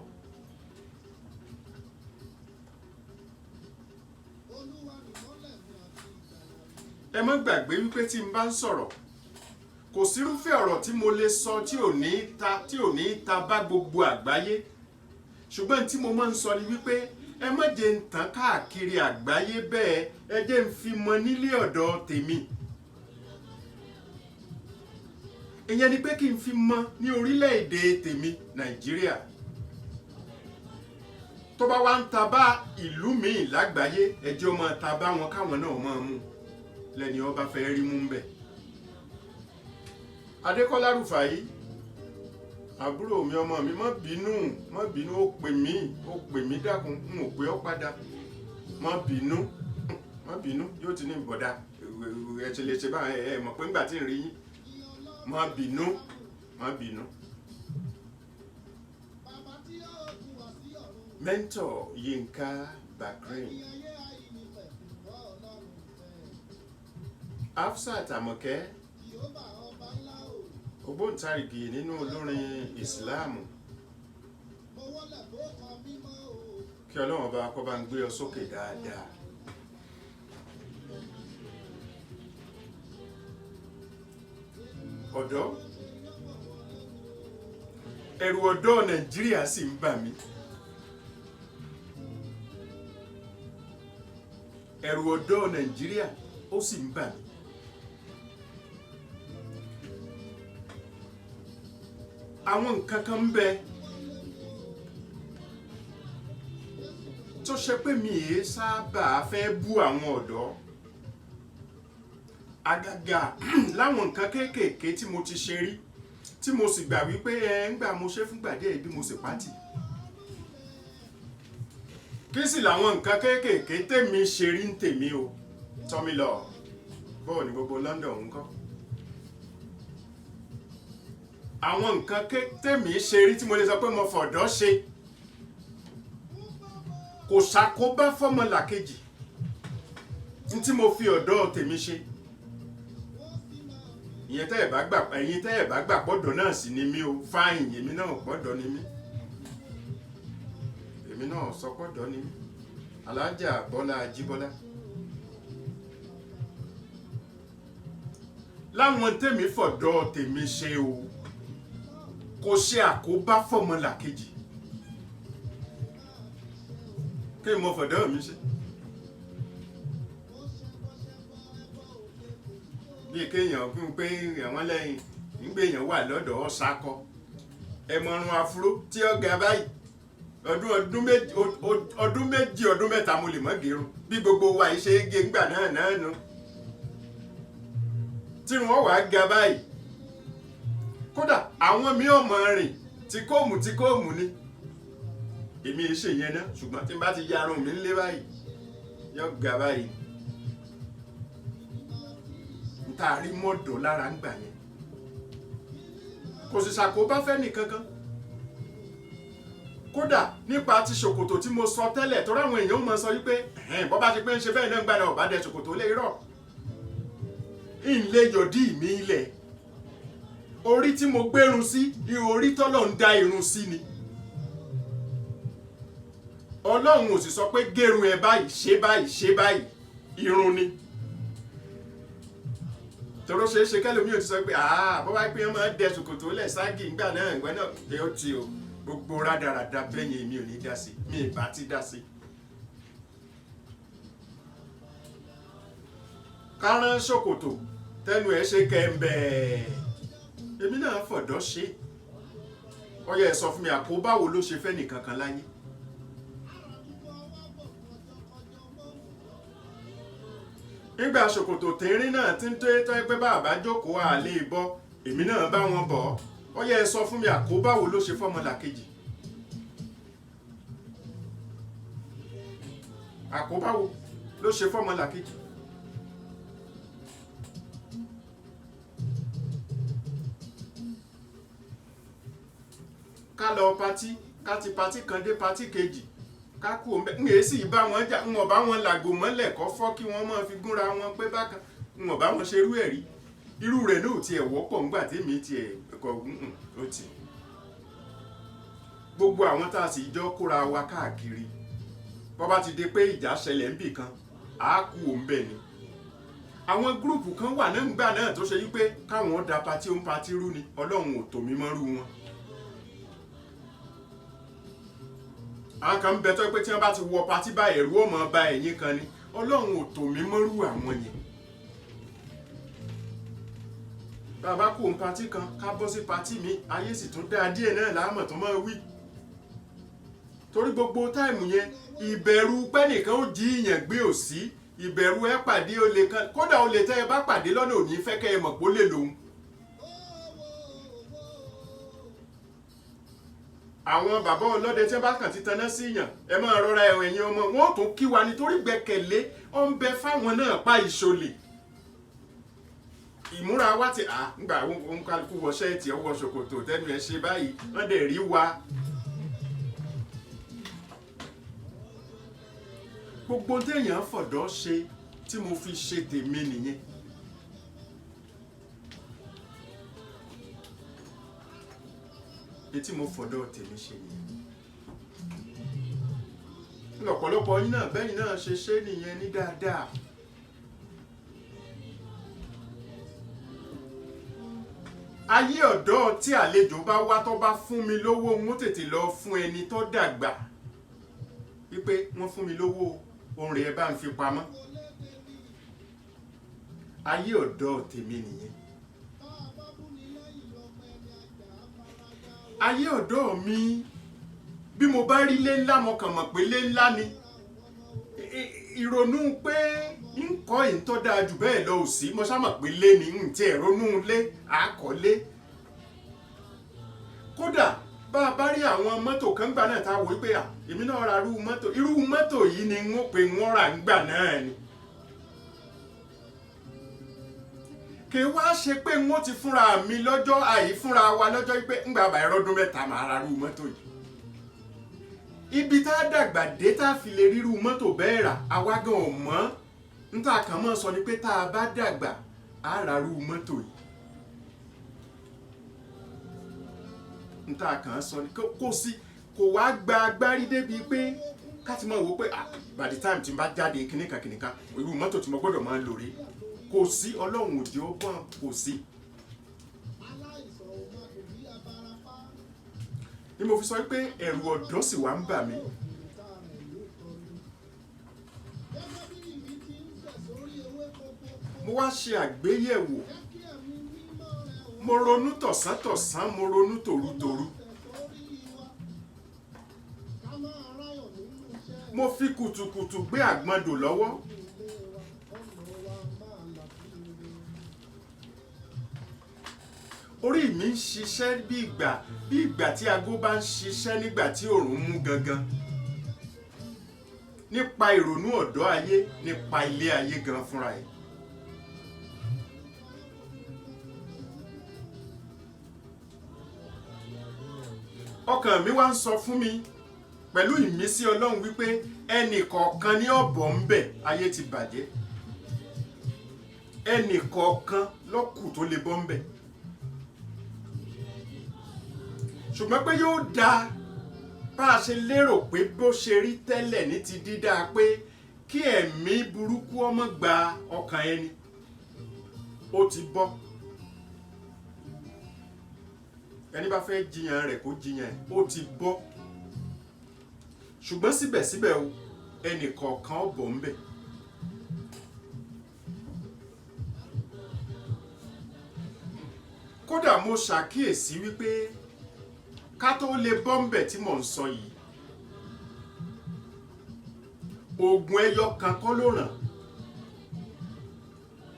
ẹ má gbàgbé wípé tí n bá ń sọ̀rọ̀ kò sírúfẹ́ ọ̀rọ̀ tí mo lè sọ tí ò ní ta bá gbogbo àgbáyé ṣùgbọ́n tí mo máa ń sọ ni wípé ẹ má jẹ́ ń tàn káàkiri àgbáyé bẹ́ẹ̀ ẹ jẹ́ ń fi mọ nílé ọ̀dọ̀ tèmi ìyẹn ni pé kí n fi mọ ní orílẹ̀-èdè tèmi Nàìjíríà tó bá wá ń ta bá ìlú míì lágbàáyé ẹ jẹ́ ó máa ta bá wọn káwọn náà máa mú lẹ́ni ó bá fẹ́ rí mú ń bẹ̀. Adékọ́lá Rúfàyí àbúrò mi ọmọ mi má bínú ó pè mí dákun n ò pé ó padà má bínú yóò ti ní bọ̀dá ẹ ti lè ṣe bá ẹ mọ̀ pé ńgbà tí ń rí yín má bínú. Mentor Yinka Bakrin Hafsat Àmọ̀kẹ́ ògbóǹtarìgì nínú olórin ìsìláàmù kí Ọlọ́run bá kó bá ń gbé ọ sókè dáadáa. ọ̀dọ́ ẹ̀rù ọ̀dọ́ Nàìjíríà sì ń bà mí ẹ̀rù ọ̀dọ́ Nàìjíríà ó sì ń bà mí. àwọn nǹkan kan ń bẹ tó ṣe pé mi èé sábà fẹ́ bú àwọn ọ̀dọ́ àgàgà láwọn nǹkan kéékèèké tí mo ti ṣe rí tí mo sì gbà wípé ń gbà mo ṣe fúngbà díẹ̀ bí mo sì pátì kí sì làwọn nǹkan kéékèèké tèmi ṣe rí ń tèmi o tọ́mi lọ bọ́ọ̀ ní gbogbo London ń kọ́ àwọn nǹkan tèmi ṣe rí tí mo lè sọ pé mo fọ̀dọ́ ṣe kò ṣàkóbá fọ́mọlàkejì ní tí mo fi ọ̀dọ́ tèmi ṣe ìyẹn tẹ́ ẹ̀ bá gbà pọ́dọ̀ náà sì ni mí o fáìn èmi náà pọ́dọ̀ ni mí èmi náà sọ pọ́dọ̀ ni mí Alájà Bọ́lá Ajíbọ́lá láwọn tèmi fọ̀dọ́ tèmi ṣe o kò ṣe àkóbá fọ́mọlàkejì kí n mọ fọ̀dọ́ mi ṣe bí kéèyàn fún pé àwọn lẹ́yìn nígbèyàn wà lọ́dọ̀ ọ̀sákọ ẹ̀mọ̀rún afúró tí ó ga báyìí ọdún méjì ọdún mẹ́ta mo lè mọ́ gẹ̀rún bí gbogbo wa ṣe é gé ńgbà náà nù tí wọ́n wàá ga báyìí kódà àwọn mi ò mọ̀ rìn tí kóòmù ni èmi ṣe yẹn náà ṣùgbọ́n tí n bá ti yarun mi ńlé báyìí yóò ga báyìí ntaari mọ́dọ̀ lára ń gbà yẹn kò sì ṣàkóbá fẹ́ nìkankan kódà nípa ti ṣòkòtò tí mo sọ tẹ́lẹ̀ tó ráwọn èèyàn mọ̀ sọ wípé bọ́ bá ti pé ń ṣe bẹ́ẹ̀ náà ń gbà náà ọ̀bá dẹ ṣòkòtò lè rọ̀ ìlé yọ̀dí mi ilẹ̀ orí tí mo gbérun sí orí tọ́lọ̀ ń dá irun sí ni Ọlọ́run ò sì sọ pé gérun ẹ báyìí ṣe báyìí irun ni tọ́rọ ṣe é ṣe kẹ́lòmí ò ti sọ pé bọ́ bá pé wọ́n máa dẹ ṣòkòtò lẹ̀ ságì ńgbà náà ìgbà náà pé ó ti o gbogbo rádaràda bẹ́yẹn mi ò ní dá sí mi ì bá ti dá sí. kárán ṣòkòtò tẹnu ẹ ṣe kẹ́ńbẹ́ èmi náà fọ̀dọ́ ṣe ọyẹ ẹ sọ fún mi àkóbáwo ló ṣe fẹ́ nìkankan láyé. nígbà ṣòkòtò tẹ́rín náà tí ń tẹ́ pé bàbá jókòó àlè bọ́ èmi náà bá wọn bọ̀ ó yẹ ẹ sọ fún mi àkóbáwo ló ṣe fọ́mọlàkejì àkóbáwo ló ṣe fọ́mọlàkejì lọ patí ká ti patí kan dé patí kejì ká kú òun bẹ́ẹ̀ ń èsì bá wọn jà ń ọ̀bá wọn làgò mọ́lẹ̀ kọ́ fọ́ kí wọ́n máa fi gúnra wọn pé bákan ń ọ̀bá wọn ṣe irú ẹ̀ rí irú rẹ̀ náà tiẹ̀ wọ́pọ̀ ńgbà tèmi tiẹ̀ kọ̀ ó ti gbogbo àwọn tá a sì jọ kóra wa káàkiri bọ́ bá ti di pé ìjà ṣẹlẹ̀ ńbì kan á kú òun bẹ́ẹ̀ ni àwọn gúrùpù kan wà náà ńgbà náà tó ṣe wípé káwọn da patí ó ń patí rú ni ọlọ́run ò tò mí mọ́rú wọn. àwọn kan ń bẹ tó pé tí wọ́n bá ti wọ patí bá ẹ̀rú ó máa ba ẹ̀yìn kan ni ọlọ́run ò tò mí mọ́rú àwọn yẹn. bàbá kò ń patí kan ká bọ́ sí patí mi ayé sì tún dáa díẹ̀ náà láàmọ̀ tó máa wí. torí gbogbo táìmù yẹn ìbẹ̀rù pẹ́nìkan ó jí ìyàn gbé òsí ìbẹ̀rù ẹ pàdé olè kan kódà olè tẹ́ ẹ bá pàdé lọ́nà òní fẹ́ kẹ́ ẹ mọ̀ pé ó lè lòun. àwọn bàbá ọlọ́dẹ tí wọ́n bá kàn ti taná sí yàn ẹ máa rọra ẹ̀yìn ọmọ wọn ò tún kí wa nítorí gbẹ́kẹ̀lé ó ń bẹ fáwọn náà pa ìṣòlè. ìmúra wa ti ngbà òun kálukú wọ ṣẹ́ẹ̀tì ọwọ́ ṣòkòtò tẹ́nu ẹ̀ ṣe báyìí wọ́n dẹ̀ rí wa. gbogbo téèyàn fọ̀dọ́ ṣe tí mo fi ṣe tèmi nìyẹn. tí mo fọ̀dọ́ tèmi ṣe nìyẹn. lọ́pọ̀lọpọ̀ yín náà bẹ́yìn náà ṣe ṣe nìyẹn ní dáadáa. ayé ọ̀dọ́ tí àlejò bá wá tó bá fún mi lówó n ó tètè lọ fún ẹni tó dàgbà wípé wọ́n fún mi lówó ohun rẹ̀ bá ń fi pamọ́. ayé ọ̀dọ́ tèmi nìyẹn. ayé ọ̀dọ́ mi bí mo bá rí ilé ńlá mo kàn mọ̀ pé ilé ńlá ni ìrònú pé ń kọ́ èyí tó dáa jù bẹ́ẹ̀ lọ ò sí mo ṣá mọ̀ pé ilé ni ń tiẹ̀ ronú ilé àkọ́lé. kódà bá a bá rí àwọn mọ́tò kan gbà náà tá a wò ó pé èmi náà ra irú mọ́tò yìí ni wọ́n pe wọ́n rà ńgbà náà ni. kì í wá ṣe pé wọ́n ti fúnra mi lọ́jọ́ àìfúnra wa lọ́jọ́ pé ńgbà bá ẹrọ́dún mẹ́ta máa ra irú mọ́tò yìí. ibi tá a dàgbà dé tá a fi lè rí irú mọ́tò bẹ́ẹ̀ rà àwa gan ò mọ̀ níta kàn mọ́ sọ ni pé tá a bá dàgbà á ra irú mọ́tò yìí. níta kàn sọ ni kò sí kò wá gba agbárí débi pé ká ti mọ̀ wò pé by the time tí n bá jáde kìnìkan irú mọ́tò tí mo gbọ́dọ̀ máa lò rí kò sí ọlọ́run òjì ọgbọ́n kò sí. ni mo fi sọ pé ẹ̀rù ọ̀dọ́ sì wá ń bà mí. mo wá ṣe àgbéyẹ̀wò mo ronú tọ̀sán mo ronú tòrutòru. mo fi kùtùkùtù gbé àgbọ̀ndò lọ́wọ́. orí mi ń ṣiṣẹ́ bí ìgbà tí aago bá ń ṣiṣẹ́ nígbà tí òòrùn mú gangan. nípa ìrònú ọ̀dọ́ ayé nípa ilé ayé gan fúnra ẹ̀. ọkàn mi wá ń sọ fún mi pẹ̀lú ìmísí ọlọ́run wípé ẹnì kọ̀ọ̀kan ní ọ̀bọ̀ ń bẹ̀ ayé ti bàjẹ́. ẹnì kọ̀ọ̀kan lọ́kù tó lè bọ́ ń bẹ̀. ṣùgbọ́n pé yóò dáa bá a ṣe lérò pé bó ṣe rí tẹ́lẹ̀ ní ti dídá pé kí ẹ̀mí burúkú ọmọ gba ọkàn ẹni ó ti bọ́. ẹni bá fẹ́ jiyàn rẹ̀ kó jiyàn ẹ̀ ó ti bọ́. ṣùgbọ́n síbẹ̀síbẹ̀ o ẹnì kọ̀ọ̀kan ó bọ̀ ń bẹ̀. kódà mo ṣàkíyèsí wípé ká tó lè bọ́ ń bẹ̀ tí mò ń sọ yìí oògùn ẹyọ kan kọ́ ló ràn.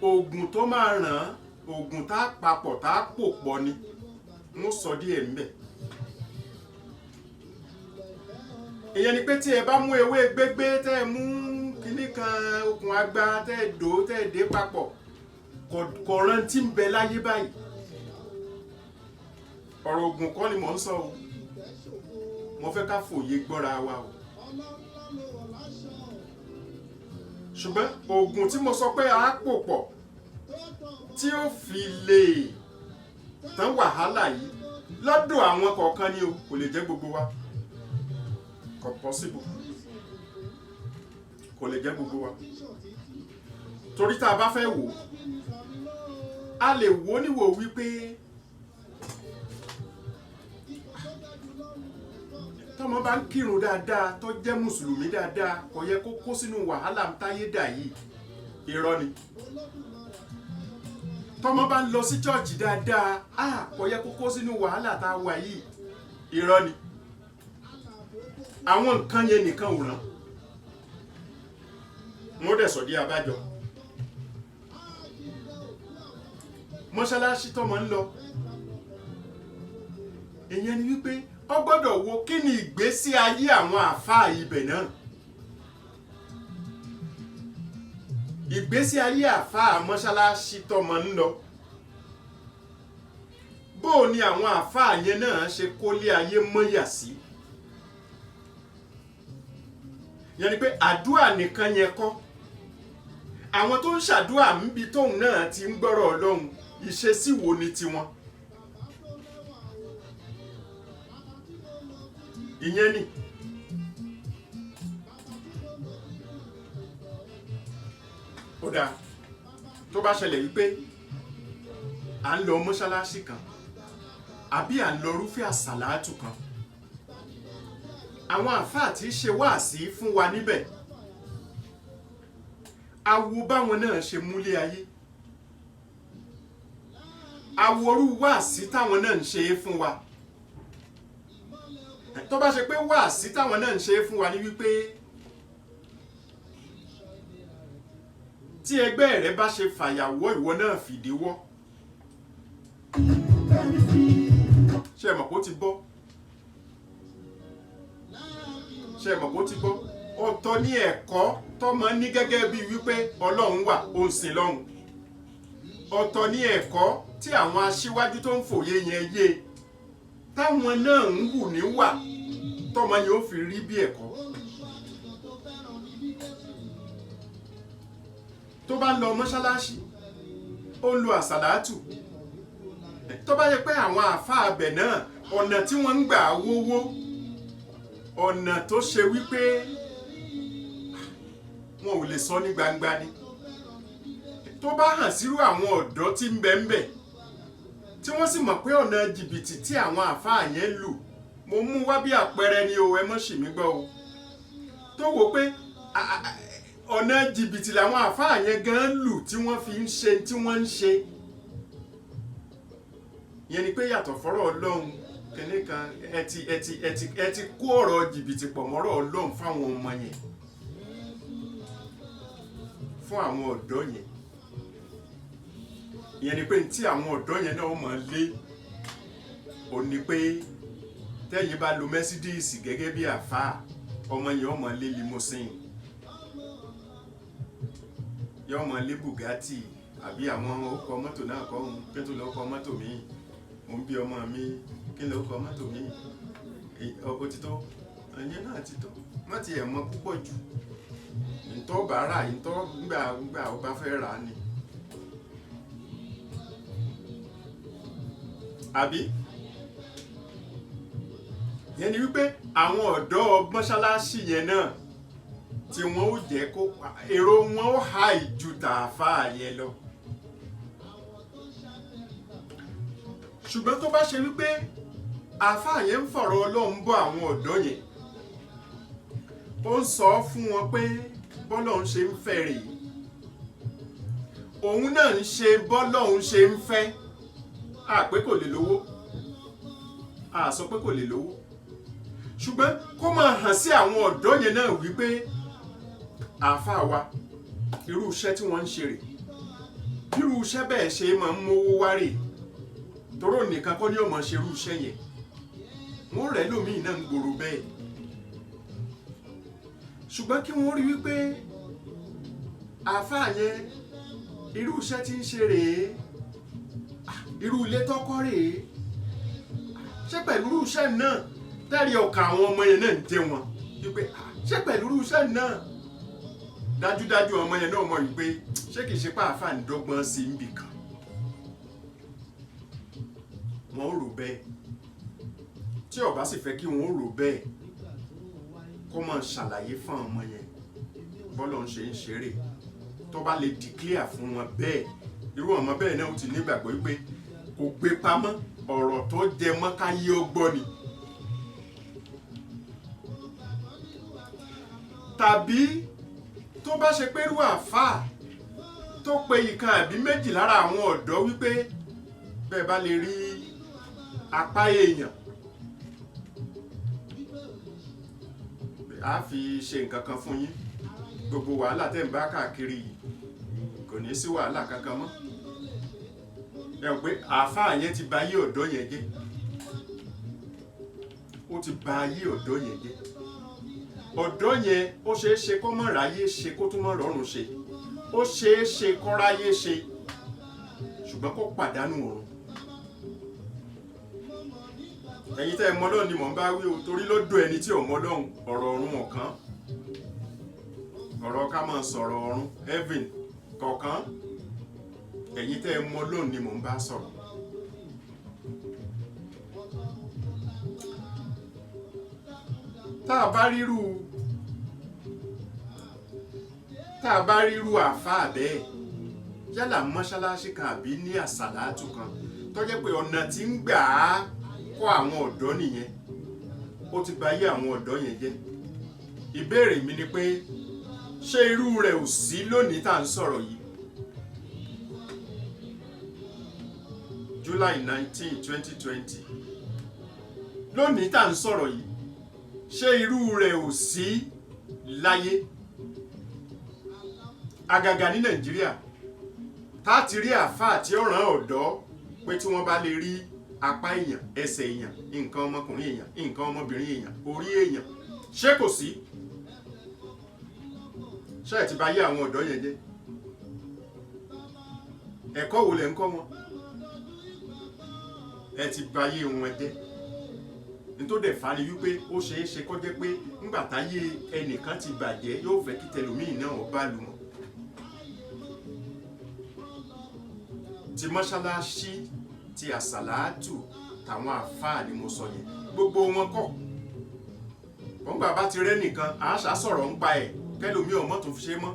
oògùn tó máa ràn oògùn tá a papọ̀ tá a pò pọ̀ ni mo sọ díẹ̀ ń bẹ̀. ìyẹn ni pé tí ẹ bá mú ewé gbégbé tẹ́ ẹ mú kinní kan okùn àgbà tẹ́ ẹ dò tẹ́ ẹ dé papọ̀ kò rántí ń bẹ láyé báyìí. ọ̀rọ̀ oògùn kọ́ ni mò ń sọ o mo fẹ́ ká fòye gbọ́ra wa o. ṣùgbọ́n oògùn tí mo sọ pé a pò pọ̀ tí ó fi lè tán wàhálà yìí lọ́dọ̀ àwọn kọ̀ọ̀kan ni o, kò lè jẹ́ gbogbo wa, kò possible, kò lè jẹ́ gbogbo wa. torí tá a bá fẹ́ wò a lè wò níwò wípé tọ́mọ bá ń kírun dáadáa tó jẹ́ mùsùlùmí dáadáa kò yẹ kó kó sínú wàhálà táyé dà yìí, irọ́ ni. tọ́mọ bá ń lọ sí chọ́ọ̀chì dáadáa kò yẹ kó kó sínú wàhálà tá a wà yìí, irọ́ ni. àwọn nǹkan yẹn nìkan ò rán, mo dẹ̀ sọ di abájọ. mọ́ṣáláṣí tọ́mọ ń lọ, ìyẹn ni wípé ó gbọ́dọ̀ wo kí ni ìgbésí ayé àwọn àfáà ibẹ̀ náà. ìgbésí ayé àfáà mọ́ṣáláṣí tọ́mọ ń lọ, bó ni àwọn àfáà yẹn náà ṣe kólé ayé mọ́yà sí. ìyẹn ni pé àdúrà nìkan yẹn kọ́, àwọn tó ń ṣàdúrà níbi tóun náà ti ń gbọ́rọ̀ Ọlọ́run, ìṣesí wo ni tiwọn. ìyẹn ni ó dáa tó bá ṣẹlẹ̀ wípé à ń lọ mọ́ṣáláṣí kan àbí à ń lọ rúfẹ́ àsàlátù kan, àwọn àfáà tí ṣe wáàsí fún wa níbẹ̀, awo báwọn náà ṣe múlé ayé, aworú wáàsí táwọn náà ń ṣe é fún wa. tó bá ṣe pé wáàsí táwọn náà ń ṣe fún wa ní wípé tí ẹgbẹ́ rẹ bá ṣe fàyàwọ́ ìwọ náà fìdíwọ́, ṣe mọ̀ kó ti bọ́, ṣe mọ̀ kó ti bọ́. ọ̀tọ̀ ní ẹ̀kọ́ tọ́mọ ní gẹ́gẹ́ bí wípé Ọlọ́run wà, ó ń sìn lọ́hun. ọ̀tọ̀ ní ẹ̀kọ́ tí àwọn aṣíwájú tó ń fòye yẹn yé táwọn náà ń hù níwà tọ́mọ yẹn ó fi rí bí ẹ̀kọ́. tó bá ń lọ mọ́ṣáláṣí ó ń lo àsàlátù, tó bá yẹ pé àwọn àáfàá abẹ náà ọ̀nà tí wọ́n ń gbà wówó, ọ̀nà tó ṣe wípé wọn ò lè sọ ní gbangba ni, tó bá hàn sírú àwọn ọ̀dọ́ tí ń bẹ ń bẹ tí wọ́n sì mọ̀ pé ọ̀nà jìbìtì tí àwọn àáfàá yẹn lù, mo mú wá bí àpẹẹrẹ ni o, ẹ mọ́ ṣì mí gbọ́ o, tó wò pé ọ̀nà jìbìtì làwọn àáfàá yẹn gan lù tí wọ́n fi ń ṣe tí wọ́n ń ṣe. yẹn ni pé yàtọ̀ fọ́rọ̀ Ọlọ́run kẹ́ni kan ẹ ti kó ọ̀rọ̀ jìbìtì pọ̀ mọ́rọ̀ Ọlọ́run fáwọn ọmọ yẹn, fún àwọn ọ̀dọ́ yẹn. ìyẹn ni pé tí àwọn ọ̀dọ́ yẹn náà mọ̀ lé ò ní pé tẹ́yìn bá lo Mercedes gẹ́gẹ́ bí àfáà, ọmọ yẹn ọmọ lé limousine, yọ ọmọ lé Bugatti àbí àwọn ọkọ̀ mọ́tò náà kọ́ ohun pé tó lọ́kọ̀ mọ́tò mi, mo ń bí ọmọ mi kí ló kọ́ mọ́tò mi, ọkọ̀ ti tó, ẹ̀yìn náà ti tó, má ti ẹ̀ mọ púpọ̀ jù, ìtọ́ bá rà ìtọ́ gbà ó bá fẹ́ rà ni. àbí yẹn ni wípé àwọn ọ̀dọ́ mọ́ṣáláṣí yẹn náà tí wọ́n ó jẹ́ kó èrò wọn ó ha ìju tààfáà yẹn lọ. ṣùgbọ́n tó bá ṣe wípé àáfàá yẹn ń fọ̀rọ̀ Ọlọ́run bọ́ àwọn ọ̀dọ́ yẹn, ó ń sọ fún wọn pé bọ́lọ́run ṣe ń fẹ́ rèé, òun náà ń ṣe bọ́lọ́run ṣe ń fẹ́, pé kò lè lówó, sọ pé kò lè lówó, ṣùgbọ́n kó máa hàn sí àwọn ọ̀dọ́ yẹn náà wípé àáfàá wa irú iṣẹ́ tí wọ́n ń ṣe rèé, irú iṣẹ́ bẹ́ẹ̀ ṣe máa ń mówó wá rèé, toró nìkan kọ́ ni ó máa ṣe irú iṣẹ́ yẹn, wọ́n rẹ̀ lómìn náà ń gbòòrò bẹ́ẹ̀. ṣùgbọ́n kí wọ́n rí wípé àáfàá yẹn irú iṣẹ́ tí ń ṣe rèé, irú ilé tọ́kọ́ rèé, ṣé pẹ̀lú irú iṣẹ́ náà tẹ́rì ọkàn àwọn ọmọ yẹn náà ń jẹ wọn wípé ṣé pẹ̀lú irúṣẹ́ náà dájúdájú ọmọ yẹn náà mọ̀ wípé ṣé kìí ṣe pàáfà ń dọ́gbọ́n sí níbì kan wọ́n rò bẹ́ẹ̀ tí ó bá sì fẹ́ kí wọ́n rò bẹ́ẹ̀ kó máa ṣàlàyé fún ọmọ yẹn bọ́lọ̀ ń ṣe ń ṣeré tó bá lè declare fún wọn bẹ́ẹ̀ irú ọmọ bẹ́ẹ̀ náà ó ti nígbàgbọ́ wípé kò gbé pamọ́ ọ̀rọ̀ tó jẹ mọ́ káyé ó gbọ́ ni. tàbí tó bá ṣe pé irú àáfàá tó pe ìkan àbí méjì lára àwọn ọ̀dọ́ wípé bẹ́ẹ̀ bá lè rí apá èèyàn a fi ṣe nǹkan kan fún yín gbogbo wàhálà tẹ́ ń bá káàkiri yìí kò ní sí wàhálà kankan mọ́ ẹ pé àáfàá yẹn ti bà ayé ọ̀dọ́ yẹn jẹ́ ó ti bà ayé ọ̀dọ́ yẹn jẹ́ ọ̀dọ́ yẹn ó ṣeé ṣe kó mọ̀ ráyé ṣe kó tún mọ̀ rọrùn ṣe ó ṣeé ṣe kó ráyé ṣe ṣùgbọ́n kó pàdánù ọ̀run ẹ̀yin tẹ́ ẹ mọ̀ Ọlọ́run ni mò ń bá wí o torí lọ́dọ̀ ẹni tí ò mọ̀ Ọlọ́run ọ̀rọ̀ ọ̀run ọ̀kan ọ̀rọ̀ ká máa sọ̀rọ̀ ọ̀run heaven kọ̀ọ̀kan ẹ̀yin tẹ́ ẹ mọ̀ Ọlọ́run ni mò ń bá sọ̀rọ̀. tá a bá ríru àáfàá bẹ́ẹ̀ yálà mọ́ṣáláṣí kan àbí ní àsàlátù kan tó jẹ́ pé ọ̀nà tí ń gbà á kọ́ àwọn ọ̀dọ́ nìyẹn ó ti bà ayé àwọn ọ̀dọ́ yẹn jẹ́ ìbéèrè mi ni pé ṣé irú rẹ̀ ò sí lónìí tá à ń sọ̀rọ̀ yìí July 19, 2020 lónìí tá à ń sọ̀rọ̀ yìí ṣé irú rẹ̀ ò sí láyé àgàgà ní Nàìjíríà tá a ti rí àáfàá tí ó ràn ọ̀dọ́ pé tí wọ́n bá lè rí apá èèyàn ẹsẹ̀ èèyàn nǹkan ọmọkùnrin èèyàn nǹkan ọmọbìnrin èèyàn orí èèyàn ṣé kò sí ṣé ẹ ti bà ayé àwọn ọ̀dọ́ yẹn jẹ́ ẹ̀kọ́ wo lẹ̀ ń kọ́ wọn ẹ ti bà ayé wọn jẹ́ nítorí dẹ̀ fà ní wípé ó ṣeé ṣe kó jẹ́ pé ńgbà táyé ẹnìkan ti bàjẹ́ yóò fẹ́ kí tẹlòmíì náà bá lù wọ́n ti mọ́ṣáláṣí ti àsàlátù tàwọn àfáà ni mo sọ yẹn gbogbo wọn kọ́ wọ́n gbà bá ti rẹ́ nìkan àáṣà sọ̀rọ̀ ń pa ẹ̀ kẹlòmí ọmọ tó fi ṣe mọ́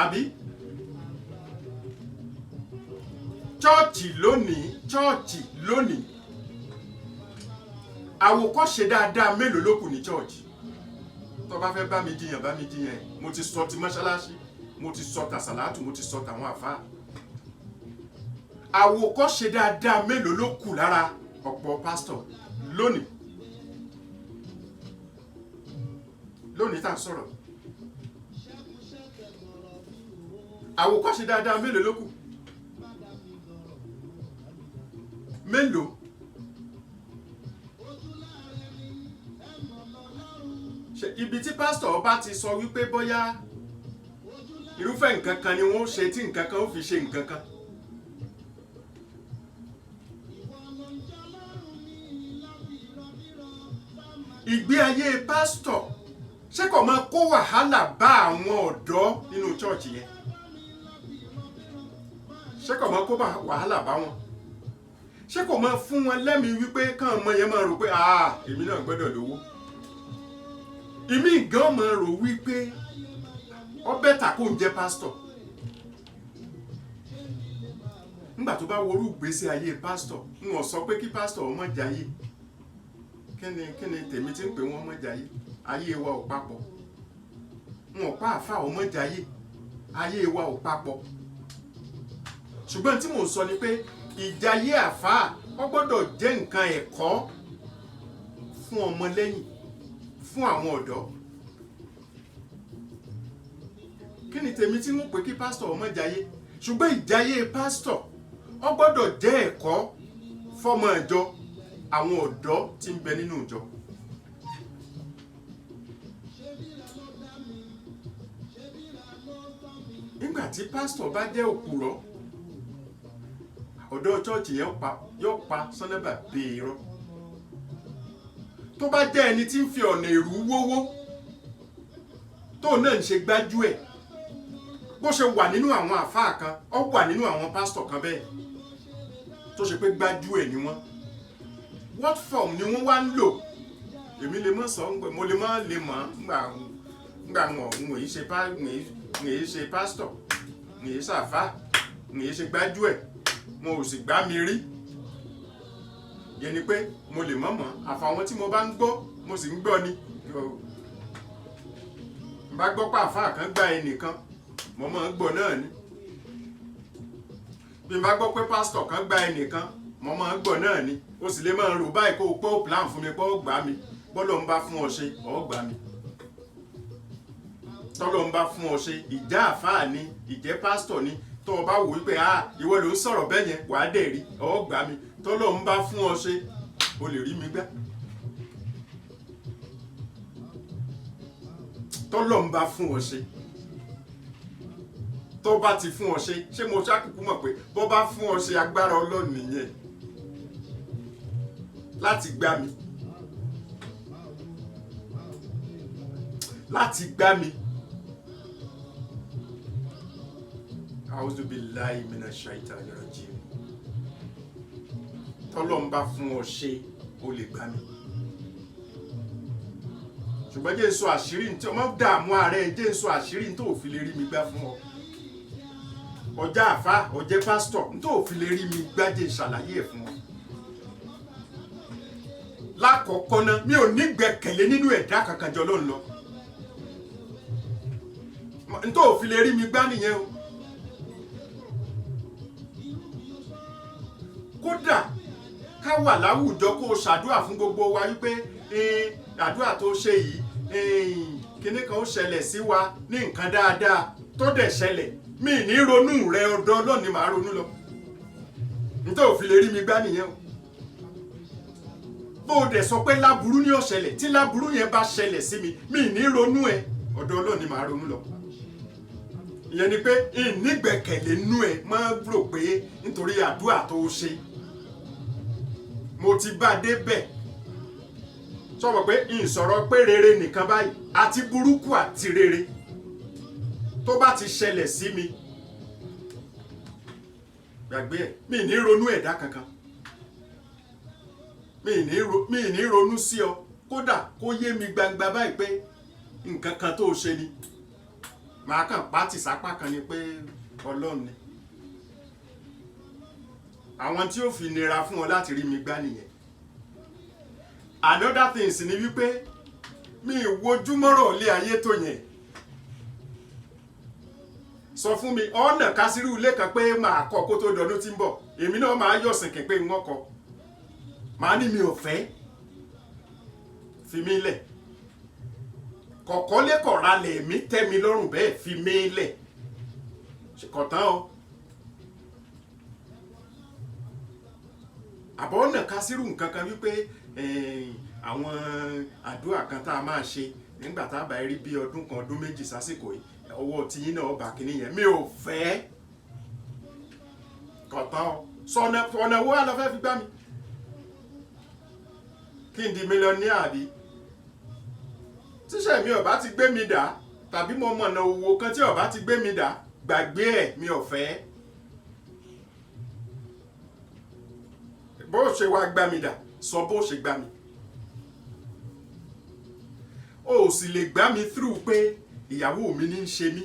àbí chọ́ọ̀chì lónìí àwòkọ́ṣe dáadáa mélòó ló kù ní chọ́ọ̀chì tó bá fẹ́ bá mi jiyàn ẹ̀ mo ti sọ ti mọ́ṣáláṣí mo ti sọ tàsàlátù mo ti sọ tàwọn àfáà àwòkọ́ṣe dáadáa mélòó ló kù lára ọ̀pọ̀ pásítọ̀ lónìí tá à ń sọ̀rọ̀ àwòkọ́ṣe dáadáa mélòó ló kù mélòó ṣe ibi tí pásítọ̀ bá ti sọ wípé bóyá irúfẹ́ nǹkan kan ni wọ́n ṣe tí nǹkan kan ó fi ṣe nǹkan kan ìgbé ayé pásítọ̀ ṣé kò máa kó wàhálà bá àwọn ọ̀dọ́ nínú chọ́ọ̀chì yẹn ṣé kò máa kó wàhálà bá wọn ṣé kò máa fún wọn lẹ́mìí wípé káwọn ọmọ yẹn máa rò pé èmi náà gbọ́dọ̀ lówó ìmí gan máa rò wípé ó bẹ́tà kó ń jẹ́ pásítọ̀ nígbà tó bá worú ìgbésí ayé pásítọ̀ ń wọ́n sọ pé kí pásítọ̀ ọmọ jayé kíni tèmi tí ń pè wọ́n ọmọ jayé ayé wa ò papọ̀ wọn pa àfáà ọmọ jayé ayé wa ò papọ̀ ṣùgbọ́n tí mò ń sọ ni pé ìjayé àfáà ó gbọ́dọ̀ jẹ́ nǹkan ẹ̀kọ́ fún ọmọlẹ́yìn fún àwọn ọ̀dọ́ kí ni tèmi tí wọ́n pè kí pásítọ̀ ọmọ jayé ṣùgbọ́n ìjayé pásítọ̀ ó gbọ́dọ̀ jẹ́ ẹ̀kọ́ fọ́mọ ìjọ àwọn ọ̀dọ́ tí ń bẹ nínú ìjọ nígbà tí pásítọ̀ bá jẹ́ òpùrọ́ ọ̀dọ́ chọ́ọ̀chì yẹn yóò pa sọ́nẹ́bà bí irọ́ tó bá jẹ́ ẹni tí ń fi ọ̀nà èrú wówó tó náà ń ṣe gbájú ẹ̀ bó ṣe wà nínú àwọn àfáà kan ó wà nínú àwọn pásítọ̀ kan bẹ́ẹ̀ tó ṣe pé gbájú ẹ̀ ni wọ́n what form ni wọ́n wá ń lò èmi lè mọ̀ sọ mo lè mọ̀ ngbà wọn èyí ṣe pásítọ̀ èyí ṣàfá èyí ṣe gbájú ẹ̀ mo ò sì gbá mi rí yẹn ni pé mo lè mọ̀ àfàwọn tí mo bá ń gbọ́ mo sì ń gbọ́ ni bá gbọ́ pé àfáà kan gba ẹnìkan mo máa ń gbọ́ náà ni bí n bá gbọ́ pé pásítọ̀ kan gba ẹnìkan mo máa ń gbọ́ náà ni o sì lè máa rò báyìí kó o pé ó plan fún mi pé ó gbà mí bọ́lọ̀ ń bá fún ọ ṣe ó gbà mí tọ́lọ̀ ń bá fún ọ ṣe ìjà àfáà ni ìjẹ́ pásítọ̀ ni tó o bá wò wípé ìwọ ló ń sọ̀rọ̀ bẹ́ẹ̀ yẹn wàá dẹ̀ rí ó gbà mí tọ́lọ̀ ń bá fún ọ ṣe o lè rí mi gbá tọ́lọ̀ ń bá fún ọ ṣe tó bá ti fún ọ ṣe mo ṣàkùkù mọ̀ pé bó bá fún ọ ṣe agbára Ọlọ́run nìyẹn láti gbá mi A'udhu billahi minash shaitani rajim tọ́lọ́ ń bá fún ọ ṣe o lè gbá mi ṣùgbọ́n jẹ́ sọ àṣírí tí ọmọ dààmú ààrẹ jẹ́ sọ àṣírí tó fi lè rí mi gbá fún ọ ọjà àfá ọjẹ́ pásítọ̀ tó fi lè rí mi gbájẹ́ ìṣàlàyé ẹ̀ fún ọ lákọ̀ọ́kọ́ náà mi ò ní gbẹ́kẹ̀lé nínú ẹ̀dá kankan jọ lọ́n lọ tó fi lè rí mi gbá nìyẹn o kódà ká wà láwùjọ kó o ṣàdúrà fún gbogbo wa wípé àdúrà tó ṣe yìí kíní kan ó ṣẹlẹ̀ sí wa ní nǹkan dáadáa tó dẹ̀ ṣẹlẹ̀ mi ní ronú rẹ ọ̀dọ̀ Ọlọ́run ni màá ronú lọ nítorí òfin lè rí mi gbá nìyẹn o bó o dẹ̀ sọ pé láburú ní ó ṣẹlẹ̀ tí láburú yẹn bá ṣẹlẹ̀ sí mi ní ronú ẹ ọ̀dọ̀ Ọlọ́run ni màá ronú lọ ìyẹn ni pé ìnígbẹ̀kẹ̀lé nú ẹ máa rò pé nítorí àdúrà tó ṣe mo ti bá débẹ̀ sọ̀rọ̀ pé ìsọ̀rọ̀ pé rere nìkan báyìí àti burúkú àti rere tó bá ti ṣẹlẹ̀ sí mi gbàgbé ẹ̀ mi ní ronú ẹ̀dá kankan mi ní ronú sí ọ kódà kó yé mi gbangba báyìí pé nǹkan kan tó ṣe ni màá kàn pátì sápá kan ni pé Ọlọ́run ni àwọn tí ó fi nira fún ọ láti rí mi gbá nìyẹn another thing sì ni wípé mi ìwojúmọ́rọ̀ ilé ayé tó yẹn sọ fún mi ọ̀nà kásírù ilé kan pé màá kọ́ kó tó dọdún tí ń bọ̀ èmi náà máa yọ̀ sìnkìn pé wọ́n kọ́ màá ní mi ò fẹ́ fi mí lẹ̀ kọ̀kọ́ lẹ́kọ̀ọ́ra lẹ̀ mí tẹ́ mi lọ́rùn bẹ́ẹ̀ fi mí lẹ̀ kọ̀tán o àbọ̀ ọ̀nà kásírù nǹkan kan wípé àwọn àdúrà kan tá a máa ṣe nígbà tá a bá rí bí ọdún kan ọdún méjì sásìkò yìí ọwọ́ tiyín náà bá kínní yẹn mi ò fẹ́ kọ̀tán o sọ̀nà wo lọ fẹ́ fi gbá mi kí n di mílíọ̀nìyà àbí tíṣẹ́ mi ò bá ti gbé mi dà tàbí mo mọ̀nà òwò kan tí ò bá ti gbé mi dà gbàgbé ẹ̀ mi ò fẹ́ bó ṣe wá gbá mi dà sọ bó ṣe gbá mi o sì lè gbá mi through pé ìyàwó mi ní ń ṣe mí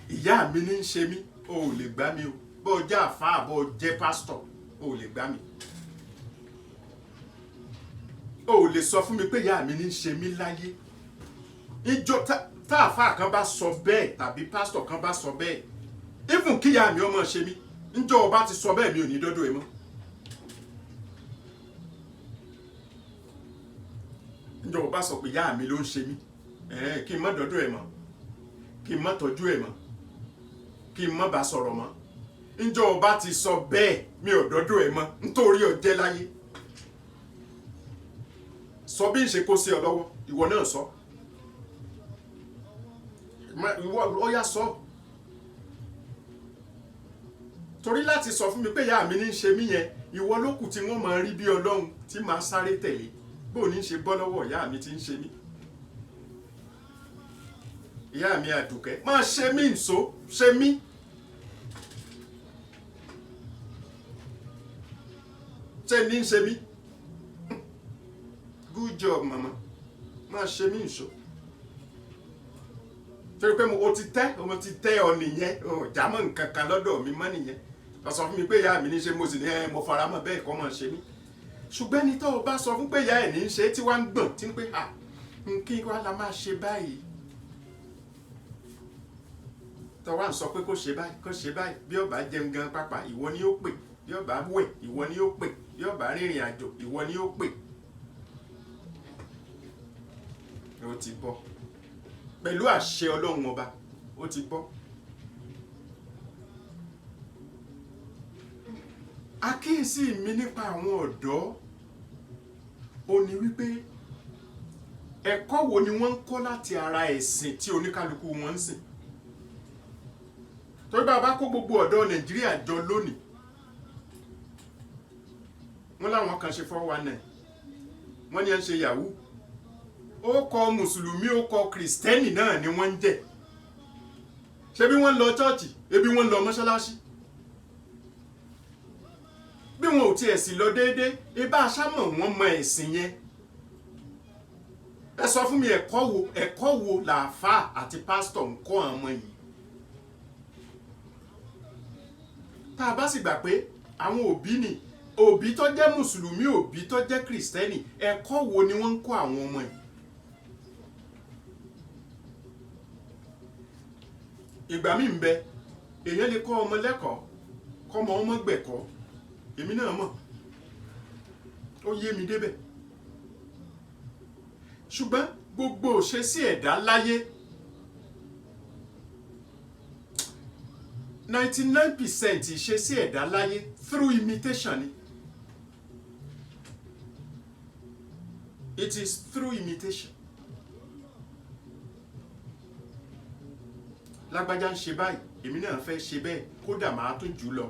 ìyá mi ní ń ṣe mí o ò lè gbá mi o bó jẹ́ àfáà bó jẹ́ pásítọ̀ o ò lè gbá mi o ò lè sọ fún mi pé ìyá mi ní ń ṣe mí láyé ìjọ tá àfáà kan bá sọ bẹ́ẹ̀ tàbí pásítọ̀ kan bá sọ bẹ́ẹ̀ even kí ìyá mi ọmọ ṣe mí ńjọ́ ọba ti sọ bẹ́ẹ̀ mi ò ní dọ́dọ̀ ẹ mọ́ ńjọ́ ọba sọ pé ìyá mi ló ń ṣe mí kí n má dọ́dọ̀ ẹ mọ́ kí n má tọ́jú ẹ mọ́ kí n má bá sọ̀rọ̀ mọ́ ńjọ́ ọba ti sọ bẹ́ẹ̀ mi ò dọ́dọ̀ ẹ mọ́ nítorí ọjẹ́ láyé sọ bí n ṣe kó sí ọ lọ́wọ́ ìwọ náà sọ ó yá sọ torí láti sọ fún mi pé ìyá mi ní í ṣe mí yẹn ìwọ ló kù tí wọ́n máa rí bí Ọlọ́run tí màá sáré tẹ̀lé bó ní ṣe bọ́ lọ́wọ́ ìyá mi tí ń ṣe mí. Ìyá mi Àdùkẹ́ máa ṣe mí nso ṣe mí. Ṣé ní ń ṣe mí? Good job mama, máa ṣe mí nso. Torí pé mo ti tẹ́ ọ nìyẹn, jámọ́ nǹkan kan lọ́dọ̀ mi mọ́ nìyẹn. Ó sọ fún mi pé ìyá mi ní ṣe mo sì ní mo fara mọ́ bẹ́ẹ̀ kọ́ máa ṣe mí. Ṣùgbọ́n ní tó o bá sọ fún pé ìyá ẹ̀ ní ṣe tí wá ń gbọ̀n tí ń pé kí wá la máa ṣe báyìí. Tó wá ń sọ pé kó ṣe báyìí bí ó bá jẹun gan pápá ìwọ ni ó pè, bí ó bá wẹ̀ ìwọ ni ó pè, bí ó bá rìnrìn àjò ìwọ ni ó pè. Ó ti bọ́ pẹ̀lú àṣẹ Ọlọ́run ọba, ó ti bọ́. Àkíyèsí mi nípa àwọn ọ̀dọ́ ó ní wípé ẹ̀kọ́ wo ni wọ́n ń kọ́ láti ara ẹ̀sìn tí oníkálukú wọn ń sìn. Torí bá a bá kó gbogbo ọ̀dọ́ Nàìjíríà jọ lónìí, wọ́n láwọn kan ṣe 419, wọ́n ní ẹ̀ ń ṣe yahoo, ó kọ mùsùlùmí ó kọ kìrìsìtẹ́nì náà ni wọ́n ń jẹ́. Ṣé bí wọ́n lọ chọ́ọ̀chì ebi wọ́n lọ mọ́ṣáláṣí? Bí wọn ò tiẹ̀ sì lọ déédéé ibà aṣámọ̀ wọn mọ ẹ̀sìn yẹn. Ẹ sọ fún mi ẹ̀kọ́ wo làáfáà àti pásítọ̀ ń kọ́ àwọn ọmọ yìí? Tá a bá sì gbà pé àwọn òbí tó jẹ́ mùsùlùmí òbí tó jẹ́ kìrìsìtẹ́nì, ẹ̀kọ́ wo ni wọ́n ń kọ́ àwọn ọmọ yìí? Ìgbà míì ń bẹ èèyàn lè kọ́ ọmọ lẹ́kọ̀ọ́ kọ́mọ ọmọ gbẹ̀kọ́, èmi náà mọ̀, ó yé mi débẹ̀. Ṣùgbọ́n gbogbo òṣèṣì ẹ̀dá láyé 99% ìṣesí ẹ̀dá láyé through imitation ni. It is through imitation. Lágbájá ń ṣe báyìí, èmi náà fẹ́ ṣe bẹ́ẹ̀, kódà máa tún jù lọ.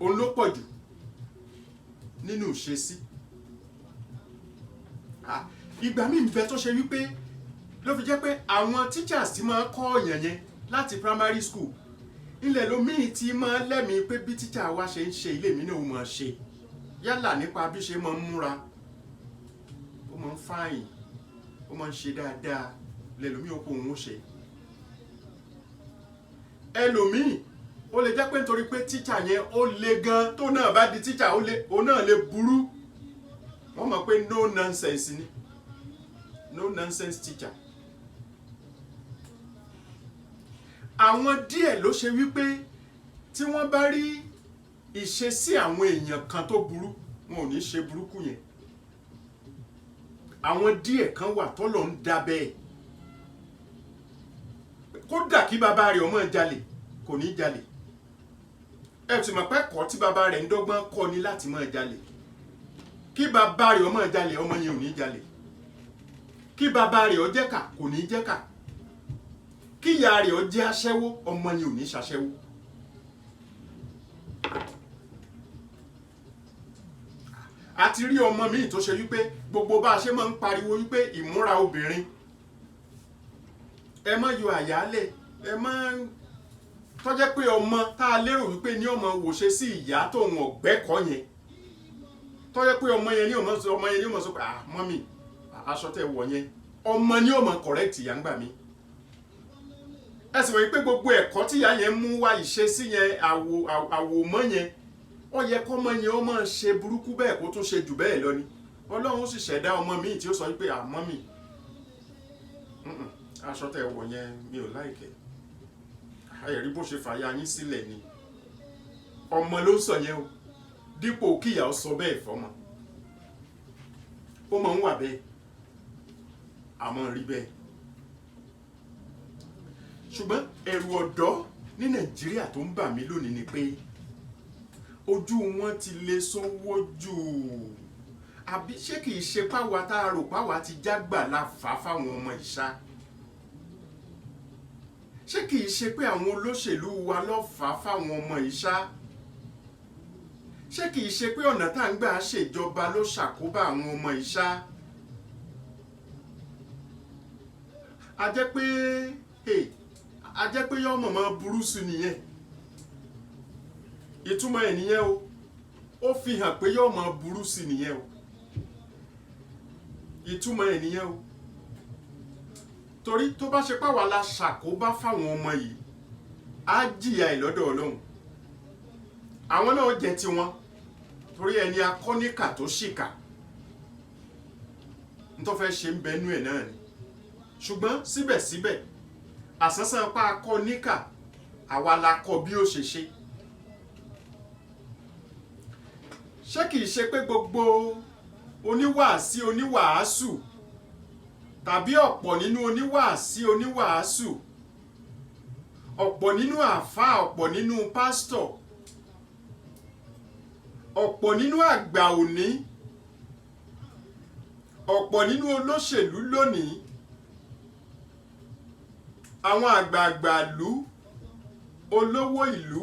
Òun ló pọ̀ jù nínú ìṣesí. Ìgbà míì ń bẹ tó ṣe wípé ló fi jẹ́ pé àwọn teachers tí máa kọ́ ọ̀yàn yẹn láti primary school ilẹ̀ lómìn tí máa lẹ́mìí pé bí teacher wa ṣe ń ṣe ilé mi náà ó máa ṣe, yálà nípa bí ṣe máa ń múra, ó máa ń fáyìn, ó máa ń ṣe dáadáa, lẹ́lòmíì ó kó òun ó ṣe. Ẹlòmíì ó lè jẹ́ pé nítorí pé teacher yẹn ó le gan, tó náà bá di teacher ó náà lè burú. Wọ́n mọ̀ pé no nonsense ni, no nonsense teacher. Àwọn díẹ̀ ló ṣe wípé tí wọ́n bá rí ìṣesí àwọn èèyàn kan tó burú, wọn ò ní ṣe burúkú yẹn. Àwọn díẹ̀ kan wà tọ́lọ̀ ń dá bẹ́ẹ̀. Kódà kí bàbá rẹ̀ ọmọ jalè kò ní jalè. Ẹ ti mọ̀ pé ẹ̀kọ́ tí bàbá rẹ̀ ń dọ́gbọ́n kọ́ ni láti máa jalè. Kí bàbá rẹ̀ ọmọ jalè, ọmọ yẹn ò ní jalè. Kí bàbá rẹ̀ ó jẹ́kà kò ní jẹ́kà. Kí ìyá rẹ̀ ó jẹ́ aṣẹ́wó, ọmọ yẹn ò ní ṣaṣẹ́wó. A ti rí ọmọ míì tó ṣe wípé gbogbo bá a ṣe máa ń pariwo wípé ìmúra obìnrin, ẹ má yọ àyálẹ̀, ẹ má tó jẹ́ pé ọmọ tá a lérò wípé ní ọmọ wòṣe sí ìyá tóun ọ̀gbẹ́kọ̀ yẹn, tó jẹ́ pé ọmọ yẹn ní ọmọ sọ pé mọ́mì aṣọ tẹ́ wọ̀ yẹn, ọmọ ní ọmọ correct ìyá ń gbà mí. Ẹ sì mọ̀ wípé gbogbo ẹ̀kọ́ tí ìyá yẹn mú wá ìṣesí yẹn, àwòmọ́ yẹn, ó yẹ kọ́mọ yẹn ó máa ṣe burúkú bẹ́ẹ̀ kó tún ṣe jù bẹ́ẹ̀ lọ ni. Ọlọ́run sì ṣẹ̀dá ọmọ míì tí ó sọ wípé mọ́mì aṣọ tẹ́ wọ̀ yẹn mi ò láìkẹ́, ẹ̀rí bó ṣe fàyà yín sílẹ̀ ni. Ọmọ ló ń sọ yẹn o, dípò kíyà ó sọ bẹ́ẹ̀ fọmọ. Ó máa ń wà bẹ́ẹ̀, àmọ́ rí bẹ́ẹ̀. Ṣùgbọ́n ẹ̀rù ọ̀dọ́ ní Nàìjíríà tó ń bà mí lónìí ni pé ojú wọn ti lè sówó jù. Àbí ṣé kìí ṣe páwa tá a rò páwa ti jágbà la fà fáwọn ọmọ ìṣá? Ṣé kìí ṣe pé àwọn olóṣèlú wa ló fà fáwọn ọmọ ìṣá? ṣé kìí ṣe pé ọ̀nà tá à ń gbà ṣèjọba ló ṣàkóbá àwọn ọmọ ìṣá? a jẹ́ pé yọ́ mọ̀mọ́ burú sí nìyẹn. ìtumọ̀ ẹ̀ nìyẹn o, ó fi hàn pé yọ́ mọ̀ burú sí nìyẹn o. ìtumọ̀ ẹ̀ nìyẹn o. torí tó bá ṣe pàwọ́ la ṣàkóbá fáwọn ọmọ yìí á jìyà ìlọ́dọ̀ Ọlọ́run. àwọn náà jẹ́ tiwọn torí ẹni akọ́níkà tó ṣìkà ní tó fẹ́ ṣe ń bẹnu ẹ̀ náà ni. ṣùgbọ́n síbẹ̀síbẹ̀ àsánsán pa akọ́níkà àwa la kọ́ bí ó ṣe ṣe. ṣé kìí ṣe pé gbogbo oníwàásù tàbí ọ̀pọ̀ nínú oníwàásù ọ̀pọ̀ nínú àfáà, ọ̀pọ̀ nínú pásítọ̀, ọ̀pọ̀ nínú àgbà òní, ọ̀pọ̀ nínú olóṣèlú lónìí, àwọn àgbààgbà ìlú, olówó ìlú,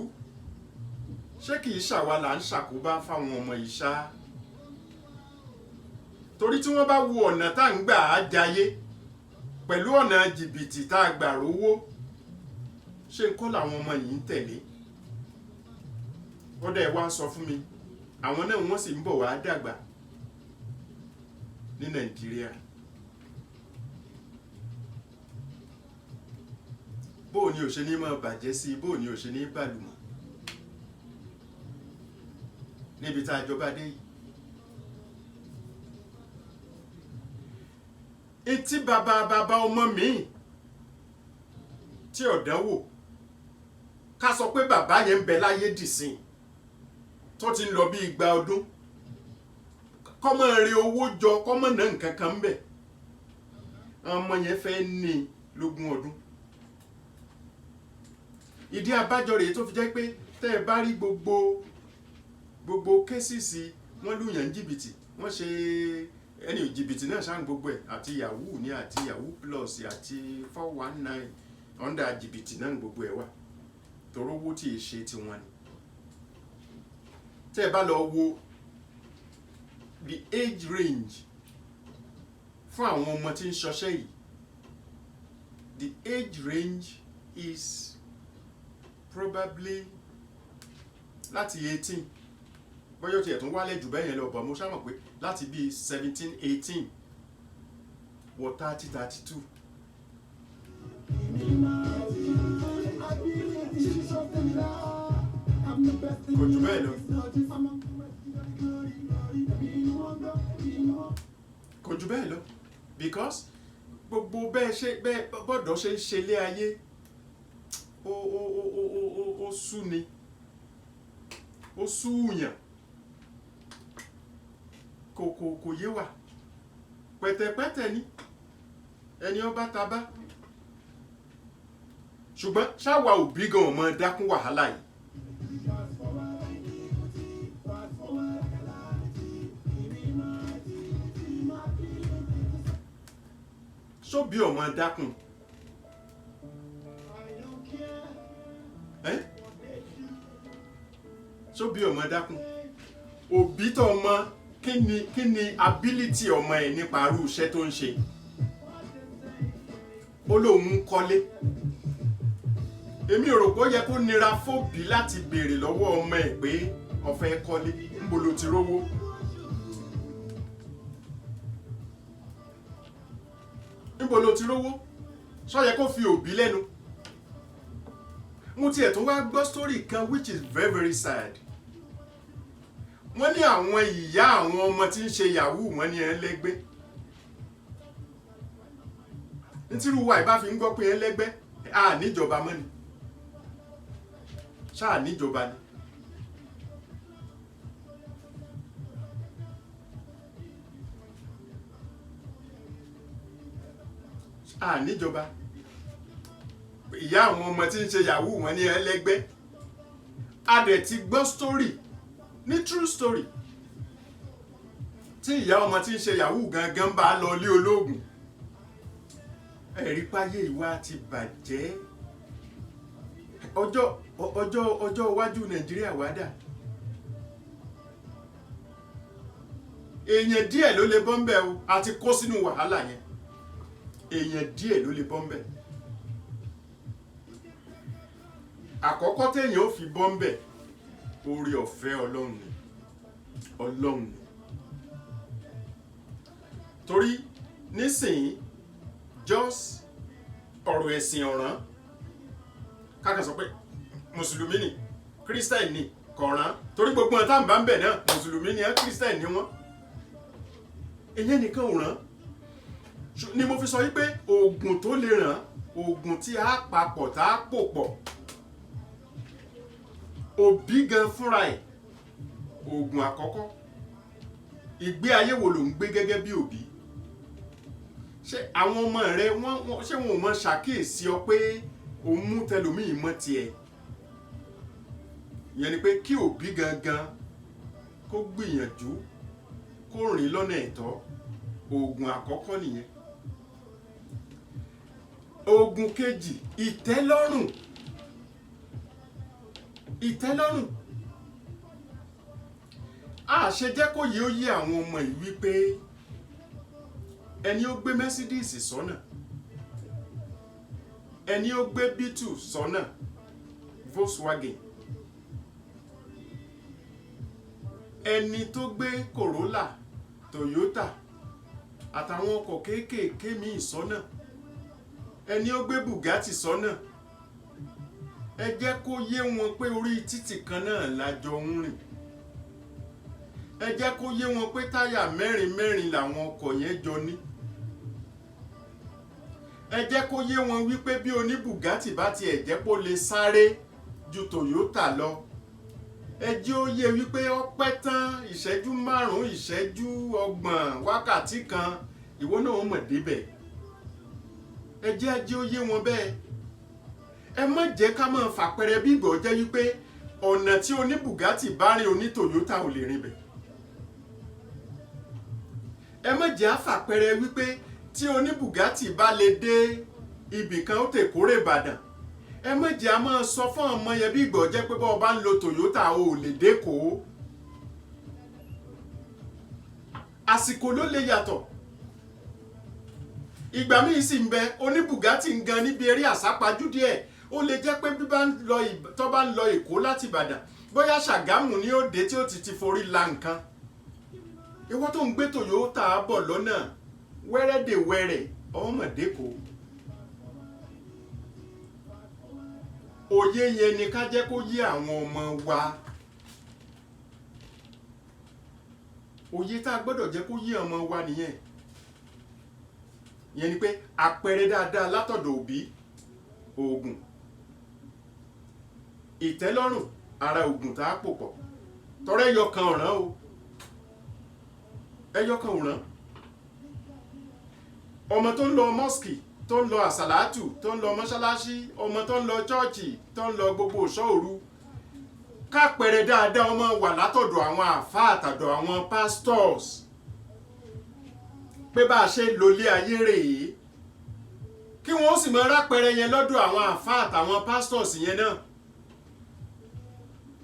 ṣé kìí ṣàwa là ń ṣàkóbá fáwọn ọmọ yìí ṣá? torí tí wọ́n bá wo ọ̀nà tá à ń gbà á jayé pẹ̀lú ọ̀nà jìbìtì tá a gbà rówó, ṣé ń kọ́ làwọn ọmọ yìí ń tẹ̀lé? ó dẹ̀ wá sọ fún mi, àwọn náà wọ́n sì ń bọ̀ wá dàgbà ní Nàìjíríà. bóò ni ò ṣe ní máa bàjẹ́ sí i, bóò ni ò ṣe ní bàlùmọ̀ níbi tá a jọba dé yìí. etí bàbá ọmọ mi tí ọ̀dánwò ká sọ pé bàbá yẹn ń bẹ láyé dìsìn tó ti ń lọ bí 200 ọdún, kọ́mọ rí owó jọ, kọ́mọ náà nǹkan kan ń bẹ, ọmọ yẹn fẹ́ ní 20 ọdún. ìdí abájọ rèé tó fi jẹ́ pé tẹ́ ẹ bá rí gbogbo kéṣìṣì wọ́n lùyàn jìbìtì, wọ́n ṣe ẹni jìbìtì náà ṣáà gbogbo ẹ̀, àti yahoo ní àti yahoo plus àti 419 under jìbìtì náà gbogbo ẹ̀ wà torí owó tí ì ṣe tiwọn ni. tẹ́ ẹ bá lọ wo the age range fún àwọn ọmọ tí ń ṣọṣẹ́ yìí, the age range is probably láti 18, bọ́yọ̀ tí ẹ̀ tún wálẹ̀ jù bẹ́ẹ̀ yẹn lọ, bọ̀ mo ṣá mọ̀ pé láti bíi 17, 18 wọ 30, 32. kò jù bẹ́ẹ̀ lọ. kò jù bẹ́ẹ̀ lọ because gbogbo bẹ́ẹ̀ bọ́dọ̀ ṣe ń ṣe ilé ayé ó sú ni, ó súùyàn, kò yé wa, pẹ̀tẹ̀pẹ̀tẹ̀ ni ẹni ọba tabá. ṣùgbọ́n ṣáwa òbí gan ọmọ dákún wàhálà yìí. sóbí ọmọ dákún sóbí ọmọ dákún, òbí tó ọmọ kí ni ability ọmọ ẹ̀ nípa irú iṣẹ́ tó ń ṣe. ó lóun ń kọ́lé, èmi rò pé ó yẹ kó nira fóbí láti béèrè lọ́wọ́ ọmọ ẹ̀ pé ó fẹ́ kọ́lé, ńbo lo ti rówó. níbo lo ti rówó? ṣó yẹ kó fi òbí lẹ́nu. mo tiẹ̀ tún wá gbọ́ story kan which is very very sad. wọ́n ní àwọn ìyá àwọn ọmọ tí ń ṣe yahoo wọ́n ní ẹlẹ́gbẹ́. nítírú wa ìbá fi ń gbọ́ pé ẹlẹ́gbẹ́ a níjọba mọ́ ni, ṣáà níjọba ni. a níjọba, ìyá àwọn ọmọ tí ń ṣe yahoo wọ́n ní ẹlẹ́gbẹ́. a dẹ̀ ti gbọ́ story ní true story tí ìyá ọmọ tí ń ṣe yahoo gangan bá lọ lé olóògùn. ẹ̀rí páyé ìwà ti bàjẹ́. ọjọ́ iwájú Nàìjíríà wá dà. èèyàn díẹ̀ ló lè bọ́ ń bẹ̀ o àti kó sínú wàhálà yẹn èèyàn díẹ̀ ló lè bọ́ ń bẹ̀. àkọ́kọ́ téèyàn ó fi bọ́ ń bẹ̀ oore ọ̀fẹ́ Ọlọ́run ni Ọlọ́run ni torí nísìnyí just ọ̀rọ̀ ẹ̀sìn ọ̀ràn kákan sọ pé mùsùlùmí ni kírísítẹ̀nì ni kọ̀ọ̀ràn torí gbogbo ọ̀tá ń bá ń bẹ̀ náà mùsùlùmí ni kírísítẹ̀nì ni wọ́n ìyẹn nìkan ò ràn ni mo fi sọ wípé oògùn tó lè ràn oògùn tí a papọ̀ tá a pò pọ̀ òbí gan fúnra ẹ̀ oògùn àkọ́kọ́ ìgbé ayé wo ló ń gbé gẹ́gẹ́ bí òbí ṣé àwọn ọmọ rẹ ṣé wọn ò mọ ṣàkíyèsí ọ pé òun mú tẹlòmíì mọ́ tiẹ̀ ìyẹn ni pé kí òbí gangan kó gbìyànjú kó rìn lọ́nà ẹ̀tọ́ oògùn àkọ́kọ́ nìyẹn. oògùn kejì ìtẹ́lọ́rùn ìtẹ́lọ́rùn a ṣe jẹ́ kó yé ó yé àwọn ọmọ yìí wípé ẹni ó gbé Mercedes sọ́nà ẹni ó gbé Beetle sọ́nà Volkswagen ẹni tó gbé Corolla Toyota àtàwọn ọkọ̀ kéékèèké míì sọ́nà ẹni ó gbé Bugatti sọ́nà ẹ jẹ́ kó yé wọn pé orí títì kan náà lájọ ń rìn ẹ jẹ́ kó yé wọn pé táyà mẹ́rin làwọn ọkọ̀ yẹn jọ ní ẹ jẹ́ kó yé wọn wípé bí oní Bugatti bá tiẹ̀ jẹ́ kó lè sáré ju Toyota lọ ẹ jẹ́ ó yé wípé ó pẹ́ tán ìṣẹ́jú 5 ìṣẹ́jú 30 wákàtí kan ìwọ náà mọ̀ débẹ̀ ẹ jẹ́ ó yé wọn bẹ́ẹ̀ ẹ má jẹ́ ká máa fàpẹrẹ bí ìgbọ̀ jẹ́ wípé ọ̀nà tí oní Bugatti bá rìn oní Toyota ò lè rìn bẹ̀ ẹ má jẹ́ àfàpẹrẹ wípé tí oní Bugatti bá lè dé ibì kan ó tèkórè Ìbàdàn ẹ má jẹ́ a máa sọ fún ọmọ yẹn bí ìgbọ̀ jẹ́ pé bọ́ọ̀ bá ń lo Toyota ò lè dékòó àsìkò ló lè yàtọ̀ ìgbà míì sì ń bẹ oní Bugatti ń gan níbi eré àsápajúdé díẹ̀ ó lè jẹ́ pé bí tó bá ń lọ Èkó láti Ìbàdàn bóyá Ṣàgámù ni ó dé tí ó ti forí la nǹkan ìwọ tó ń gbé Toyota bọ̀ lọ́nà wẹ́rẹ́dẹ̀wẹ́rẹ́ ọmọdékòó òye yẹn ni ká jẹ́ kó yé àwọn ọmọ wa òye tá a gbọ́dọ̀ jẹ́ kó yé ọmọ wa nìyẹn yẹn ni pé àpẹẹrẹ dáadáa látọ̀dọ̀ òbí oògùn ìtẹ́lọ́rùn ara oògùn tá a pò pọ̀ tọrọ ẹyọ kan ọ̀ràn o ẹyọ kan ọ̀ràn ọmọ tó ń lọ mọ́sìkì tó ń lọ àsàlátù tó ń lọ mọ́ṣáláṣí ọmọ tó ń lọ chọ́ọ̀chì tó ń lọ gbogbo ìṣọ́ òru kápẹẹrẹ dáadáa ọmọ wà látọ̀dọ̀ àwọn àfáà àtàdọ̀ àwọn pastors pé bá a ṣe lólé ayé rèé kí wọ́n sì máa rápẹẹrẹ yẹn lọ́dọ̀ àwọn àfáà àtàwọn pastors yẹn náà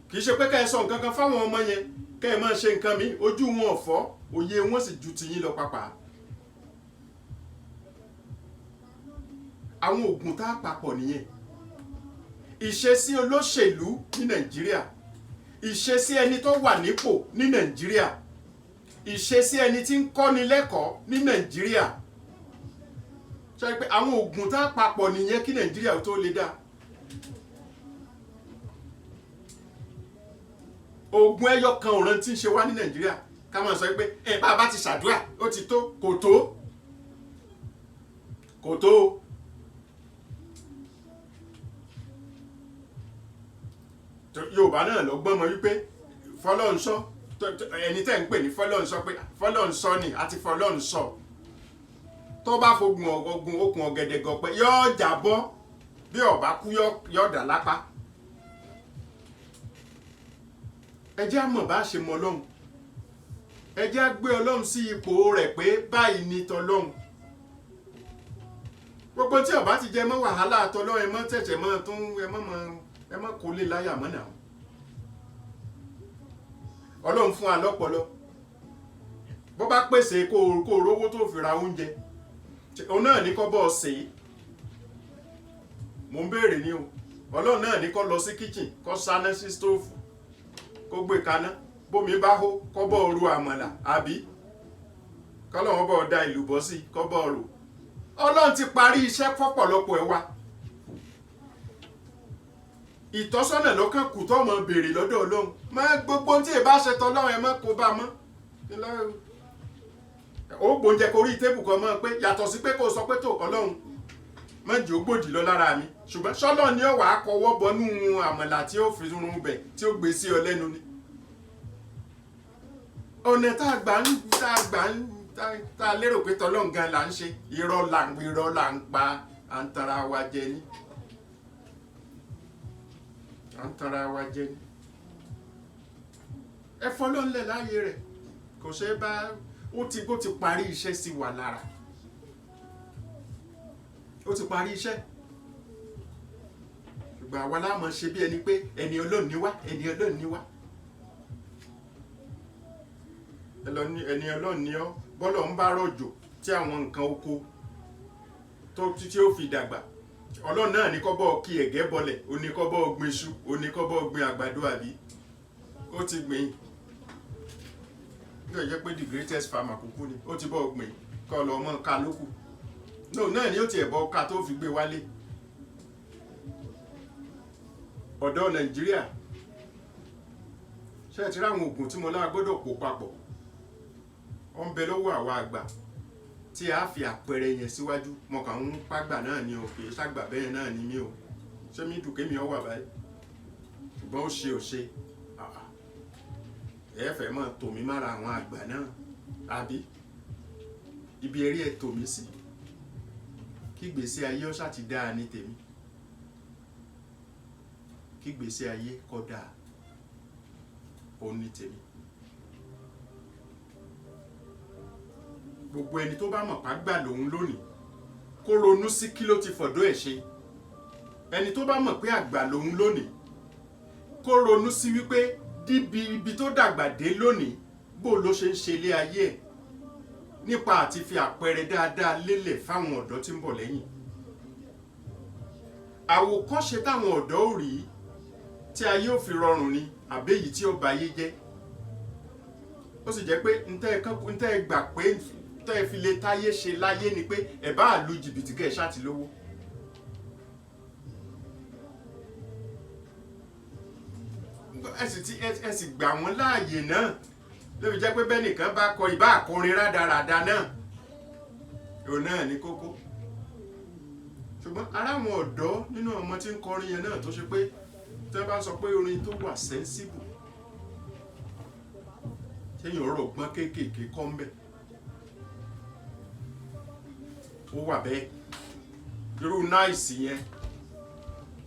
kì í ṣe pé ká ẹ sọ nǹkan kan fáwọn ọmọ yẹn ká ẹ máa ṣe nǹkan mi ojú wọn ò fọ́ òye wọn sì ju tiyín lọ pàápàá àwọn oògùn tá a papọ̀ nìyẹn ìṣesí olóṣèlú ní Nàìjíríà ìṣesí ẹni tó wà nípò ní Nàìjíríà ìṣesí ẹni tí ń kọ́ni lẹ́kọ̀ọ́ ní Nàìjíríà sọ pé àwọn oògùn tá a papọ̀ nìyẹn kí Nàìjíríà tó lè dá oògùn ẹyọ kan ọ̀ràn tí ń ṣe wá ní Nàìjíríà ká máa sọ pé bá a bá ti ṣàdúrà ó ti tó kò tó Yorùbá náà lọ gbọ́n mọ wípé fọlọ́nsọ ẹni tẹ́ ń pè ní fọlọ́nsọ pé fọlọ́nsọ ni àti fọlọ́nsọ tó bá fogun ọgọgun okùn ọ̀gẹ̀dẹ̀ gọ̀ pé yóò jábọ́ bí ọba kú yóò dà lápá ẹ jẹ́ á mọ̀ bá ṣe mọ Ọlọ́run ẹ jẹ́ á gbé Ọlọ́run sí ipò rẹ̀ pé báyìí ni tọlọ́run gbogbo tí ọba ti jẹ mọ́ wàhálà tọlọ́run ẹ mọ́ tẹ̀tẹ̀ mọ́ tún ẹ mọ́ kó lè láyà mọ́ náà Ọlọ́run fún wa lọ́pọlọ bó bá pèsè kó rówó tó fi ra oúnjẹ òun náà ní kó bọ́ ṣe é mo ń béèrè ní o ọlọ́run náà ní kó lọ sí kitchen kó sáná sí stóòfù kó gbé kaná bómi bá hó kó bọ́ ru àmàlà àbí kọ́lọ́wọ́n bọ́ da ìlú bọ́ sí kó bọ́ rò ọlọ́run ti parí iṣẹ́ fọ́pọ̀lọpọ̀ ẹ̀ wá ìtọ́sọ́nà lọ́kàn kù tó mọ̀ béèrè lọ́dọ̀ ọlọ́run má gbogbo tí ì bá ṣe tọ́lọ́run ẹ má kó bá mọ́ ó gbóúnjẹ korí tébù kan mọ́ pé yàtọ̀ sí pé kó sọ pé tó ọlọ́run má jẹ́ ó gbòdì lọ lára mi ṣùgbọ́n sọ́lọ́ ni ó wà á kọwọ́ bọnú àmàlà tí ó fi rún bẹ̀ tí ó gbé sí ọ lẹ́nu ni ọ̀nà tá a lérò pé tọ́lọ́run gan là ń ṣe irọ́ là ń pa à ń tara wa jẹ ní ẹ fọlọ́ ńlẹ̀ láàyè rẹ̀ kò ṣe é bá ó ti parí iṣẹ́ sí wa lára ó ti parí iṣẹ́ ṣùgbọ́n àwa la máa ṣe bí ẹni pé ẹni Ọlọ́run ni wá ẹni Ọlọ́run ni wá ẹni Ọlọ́run ni ọ́ bọ́lọ̀ ń bá rọ̀jò tí àwọn nǹkan oko tí ó fi dàgbà Ọlọ́run náà ní kó bọ́ kí ẹ̀gẹ́ bọlẹ̀ ó ní kó bọ́ gbin iṣu ó ní kó bọ́ gbin àgbàdo àbí ó ti gbìn yóò jẹ́ pé the greatest farmer kúkú ni ó ti bọ́ gbìn kọ́ lọ mọ́ ká lókù náà ni ó ti ẹ̀bọ ká tó fi gbé wálé ọ̀dọ́ Nàìjíríà ṣe ti ráwọn oògùn tí mo lá gbọ́dọ̀ pò papọ̀ ó ń bẹ lọ́wọ́ àwa àgbà tí a fi àpẹẹrẹ yẹn síwájú mo kàn ń pàgbà náà ni o kì í ṣàgbà bẹ́ẹ̀ náà ni mí o ṣé mi dùn kémi ọ wà báyìí ṣùgbọ́n ó ṣe ẹ fẹ́ mọ́ tòmí mára àwọn àgbà náà àbí ibi eré ẹ tòmí sí kí gbèsè ayé ó ṣàti dáa ní tèmi kí gbèsè ayé kó dáa ó ní tèmi gbogbo ẹni tó bá mọ̀ pàgbà lòun lónìí kó ronú sí kí ló ti fọ̀dọ̀ ẹ̀ ṣe ẹni tó bá mọ̀ pé àgbà lòun lónìí kó ronú sí wípé ibi tó dàgbà dé lónìí bó ló ṣe ń ṣe ilé ayé ẹ̀ nípa àti fi àpẹẹrẹ dáadáa lélẹ̀ fáwọn ọ̀dọ́ tí ń bọ̀ lẹ́yìn àwòkọ́ṣe táwọn ọ̀dọ́ ò rí tí ayé ò fi rọrùn ni àbẹ́yìí tí ó ba ayé jẹ́ ó sì jẹ́ pé ntẹ́ gbà pé tẹ́ fi lè táyé ṣe láyé ni pé ẹ̀ bá lu jìbìtì kẹ́ ẹ̀ ṣáà ti lówó ẹ sì gbà wọ́n láàyè náà lóbi jẹ́ pé bẹ́ẹ̀ nìkan bá kọ ìbá àkọrin rádaràda náà òun náà ní kókó ṣùgbọ́n ara àwọn ọ̀dọ́ nínú ọmọ tí ń kọrin yẹn náà tó ṣe pé tí wọ́n bá sọ pé orin tó wà sensible ṣéyìn ọ̀rọ̀ ọgbọ́n kéékèèké kọ́ ń bẹ̀ ó wà bẹ́ẹ̀ irú náìsì yẹn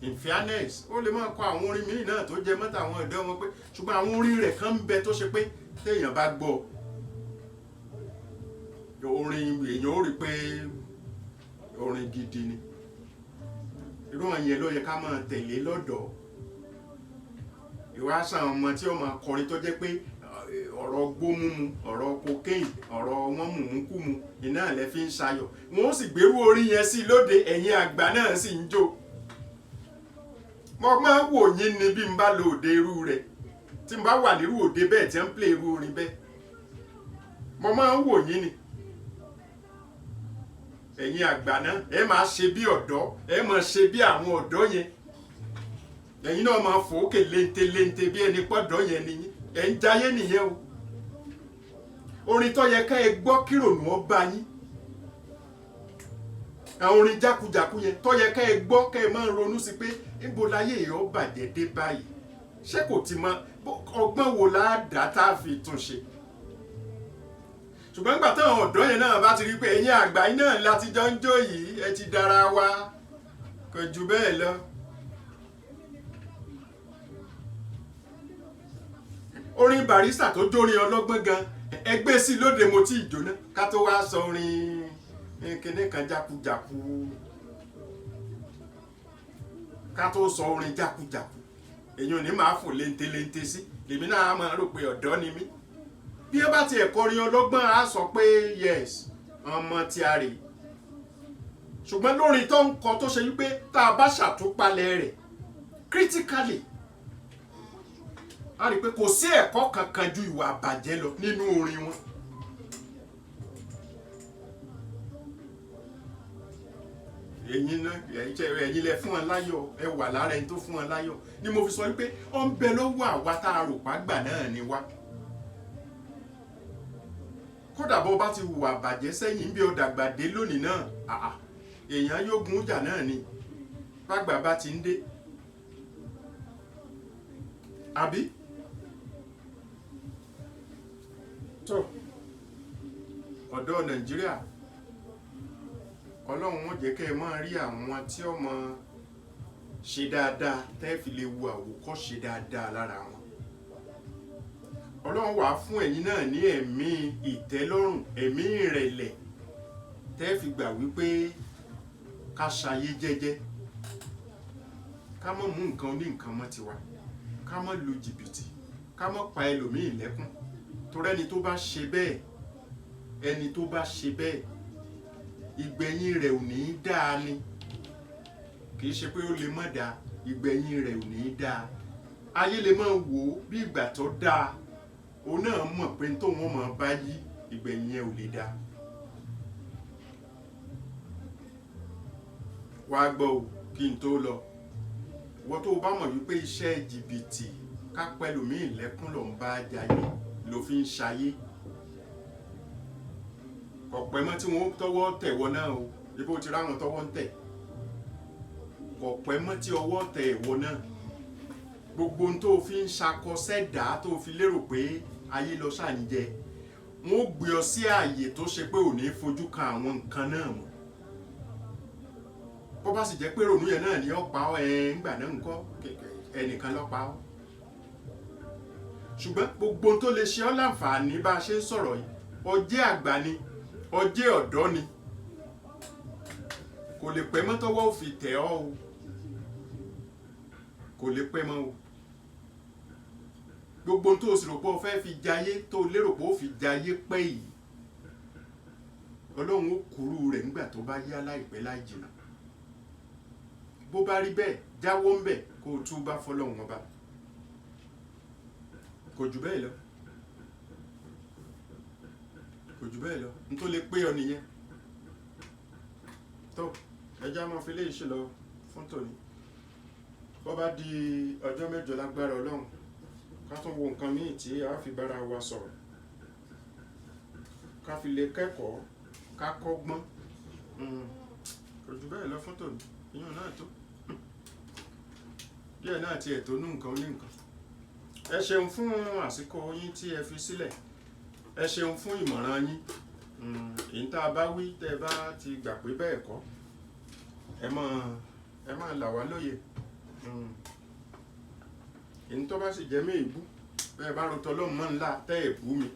in fairness ó lè máa kọ àwọn orin mìíràn náà tó jẹ mọ́ta àwọn ọ̀dọ́ wọn pé ṣùgbọ́n àwọn orin rẹ̀ kan ń bẹ tó ṣe pé téèyàn bá gbọ́ orin èèyàn ó rí pé orin gidi ni irú àyẹn ló yẹ ká máa tẹ̀lé lọ́dọ̀ ìwáṣà ọmọ tí ó máa kọrin tó jẹ́ pé ọ̀rọ̀ gbómúmu ọ̀rọ̀ cocaine ọ̀rọ̀ wọn mùmúkùmù iná ẹ̀ fi ń ṣayọ̀ wọn ó sì gbérú orin yẹn sí lóde ẹ̀yìn àgbà náà sì ń jó mo máa ń wò yín ni bí n bá lo òde irú rẹ̀ tí n bá wà nírú òde bẹ́ẹ̀ tí ń play irú orin bẹ́ẹ̀ mo máa ń wò yín ni ẹ̀yin àgbà náà ẹ máa ṣe bí ọ̀dọ́ ẹ máa ṣe bí àwọn ọ̀dọ́ yẹn ẹ̀yin náà máa fòókè léńté bí ẹni pọ́dọ̀ yẹn nìyí ẹ̀ ń jayé nìyẹn o orin tó yẹ ká ẹ gbọ́ kírònú ọba yín àwọn orin jákujàku yẹn tó yẹ ká ẹ gbọ́ ká ẹ máa ronú sí pé níbo láyé yìí ó bàjẹ́ dé báyìí ṣé kò ti mọ ọgbọ́n wo láàdá tá a fi tún ṣe ṣùgbọ́n nígbà táwọn ọ̀dọ́ yẹn náà bá ti rí pé ẹ̀yin àgbà yín náà láti jọ ń jó yìí ẹ ti dára wa kò jù bẹ́ẹ̀ lọ. orin Barrister tó jórin ọlọ́gbọ́n gan ẹgbẹ́ sí lóde mo tí ì jóná ká tó wá sọ orin kíní kan jákujàku ká tó sọ orin jákujàku èyàn ní máa fò léńté sí lèmi náà máa rò pé ọ̀dọ́ ni mí bí ẹ bá ti ẹ̀kọrin ọlọ́gbọ́n á sọ pé yes ọmọ tí a rè ṣùgbọ́n lórin tó ń kọ tó ṣe wípé tá a bá ṣàtúpalẹ̀ rẹ̀ critically a rí i pé kò sí ẹ̀kọ́ kankan ju ìwà àbàjẹ́ lọ nínú orin wọn. ẹ̀yin lẹ fún wọn láyọ̀ ẹ wà lára ẹni tó fún wọn láyọ̀ ni mo fi sọ wípé ó ń bẹ lọ́wọ́ àwa tá a rò pàgbà náà ni wá. kódà bó bá ti hùwà bàjẹ́ sẹ́yìn bí ó dàgbà dé lónìí náà èèyàn yóò gun jà náà ni bàgbà bá ti ń dé àbí. tó ọ̀dọ́ Nàìjíríà Ọlọ́run wọn jẹ́ kẹ́ ẹ máa rí àwọn tí ó máa ṣe dáadáa tẹ́ fi lè wo àwòkọ́ṣe dáadáa lára wọn. Ọlọ́run wà fún ẹ̀yin náà ní ẹ̀mí ìtẹ́lọ́rùn ẹ̀mí ìrẹ̀lẹ̀ tẹ́ fi gbà wípé ká ṣayé jẹ́jẹ́ ká má mú nǹkan ní nǹkan mọ́ tiwa ká má lu jìbìtì ká má pa ẹlòmíì lẹ́kún torí ẹni tó bá ṣe bẹ́ẹ̀ ìgbẹ̀yìn rẹ̀ ò ní í dáa ni kì í ṣe pé ó lè má dáa ìgbẹ̀yìn rẹ̀ ò ní í dáa ayé lè máa wò ó bí ìgbà tó dáa òun náà mọ̀ pé tó wọ́n máa bá yí ìgbẹ̀yìn ẹ̀ ò lè dáa. wàá gbọ́ ò kí n tó lọ wọ́n tó bá mọ̀ wípé iṣẹ́ jìbìtì ká pẹ̀lú mí lẹ́kún ló ń bá jayé ló fi ń ṣayé ọ̀pẹ́ mọ́ tí wọ́n tọwọ́ tẹ̀wọ́ náà o ibo ti ráwọn tọwọ́ ń tẹ̀ ọ̀pẹ́ mọ́ tí ọwọ́ tẹ̀ ẹ̀wọ́ náà gbogbo ohun tó fi ń ṣakọ sẹ́dá tó fi lérò pé ayé lọ ṣàǹjẹ wọn ó gbé ọ sí ààyè tó ṣe pé ò ní fojú kan àwọn nǹkan náà mọ́ bó bá sì jẹ́ pé rònú yẹn náà ni ó pa ọ́ ńgbà náà ńkọ́ ẹnìkan ló pa ọ́ ṣùgbọ́n gbogbo ohun tó lè ṣe ọ́ láǹfààní bá a ṣe ń sọ̀rọ̀ yìí ọjẹ́ àgbà ni ọjẹ́ ọ̀dọ́ ni kò lè pẹ́ mọ́ tọ́wọ́ ò fi tẹ̀ ọ́ o kò lè pẹ́ mọ́ o gbogbo tó o sì rò pé o fẹ́ fi jayé tó o lérò pé o fi jayé pẹ́ yìí Ọlọ́run ó kúrú rẹ̀ nígbà tó bá yá láìpẹ́ láì jìnnà bó bá rí bẹ́ẹ̀ jáwọ́ ń bẹ̀ kó o tún bá fọlọ́run ọba kò jù bẹ́ẹ̀ lọ kò jù bẹ́ẹ̀ lọ n tó lè pé ọ nìyẹn tó ẹjá máa fi léyìí ṣe lọ fún tòní bó bá di ọjọ́ mẹ́jọ lágbára Ọlọ́run ká tún wo nǹkan míì tí a fi bára wa sọ̀rọ̀ ká fi lè kẹ́kọ̀ọ́ ká kọ́gbọ́n kò jù bẹ́ẹ̀ lọ fún tòní ìyẹn náà tó díẹ̀ náà tiẹ̀ tó nú nǹkan ní nǹkan ẹ ṣeun fún àsìkò yín tí ẹ fi sílẹ̀ ẹ ṣeun fún ìmọ̀ràn yín èyí tá a bá wí tẹ́ ẹ bá ti gbà pé bẹ́ẹ̀ kọ́ ẹ máa là wá lóye èyí tó bá sì jẹ́ mí ìbú bẹ́ẹ̀ bá ro tọlọ́mù mọ́ ńlá tẹ́ ẹ̀ bú mi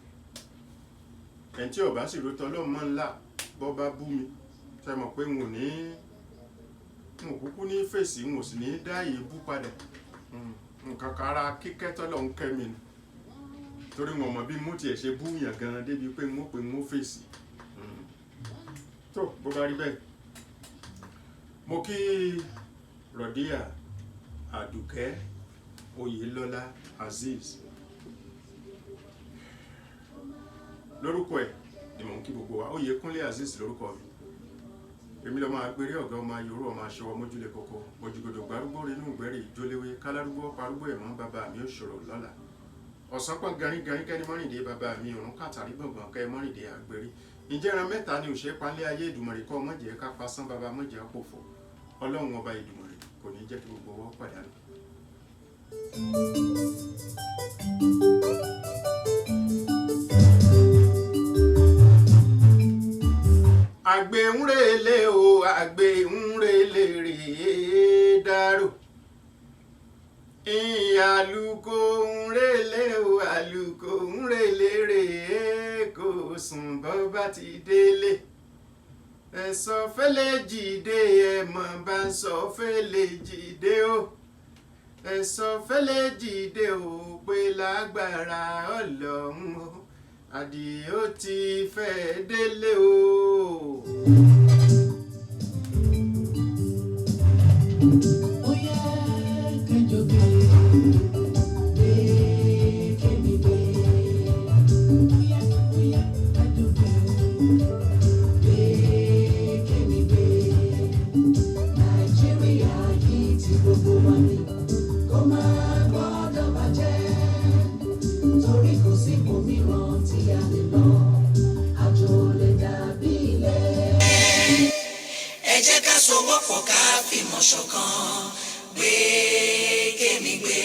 ẹni tí ò bá sì ro tọlọ́mù mọ́ ńlá bọ́ bá bú mi tẹ́ mọ̀ pé n ò kúkú ní fèsì n ò sì ní dá èébú padà nǹkan kan ara kíkẹ́ tọ́lọ́ ń kẹ́ mi ni torí wọn mọ̀ bí mo tiẹ̀ ṣe búyàn gan débi pé mo pè mo fèsì tó bó bá rí bẹ́ẹ̀ mo kí Rọ̀díà Àdùkẹ́ Oyèlọ́lá Azeez lórúkọ ẹ̀ ni mò ń kí gbogbo wa Oyèkúnlé Azeez lórúkọ mi èmi lọ́mọ agbèrè ọ̀gá ọmọ ayòrò ọmọ aṣọwọ́ mójúlé kókó mojúgodò gbárúgbó rínú ìgbẹ́rì ìjóléwé kálárúgbó parúgbó ẹ̀mọ́ bàbá mi ó ṣòro lọ́la ọ̀sán pọ̀ garígarí kẹ́ni mọ́rìndé bàbá mi òrùn kàtàrí gbọ̀ngbọ̀n kẹ́ mọ́rìndé àgbèrè ìjẹ́ran mẹ́ta ni òṣè palẹ́ ayé Èdùmàrè kọ́ mọ̀jẹ̀ ká pasán bàbá mọ̀jẹ̀ pòfò Ọlọ́run ọba Èdùmàrè kò ní jẹ́ kí gbogbo wọn pàdánù. àgbẹ̀ ń relé o àgbẹ̀ ń relé rèé dárò àlùkò ń relé o àlùkò ń relé rèé kò sùn bọ́ bá ti délé ẹ̀sọ́ fẹ́lẹ́ jìde ẹ̀mọ̀ bá ń sọ fẹ́lẹ́ jìde o ẹ̀sọ́ fẹ́lẹ́ jìde o pé lágbára Ọlọ́run o Àdìó ti fẹ́ délé o. Oya kẹjọ gbé kémi gbé. Oya kẹjọ gbé kémi gbé. Nàìjíríà yìí ti gbogbo wa ni kó má gbọ́dọ̀ bàjẹ́. Torí kò sí ibòmíràn tí a lè lọ, àjò lè dàbí ilé. Ẹ jẹ́ ká sowọ́pọ̀ ká fìmọ̀ ṣọ̀kan gbé kémi gbé.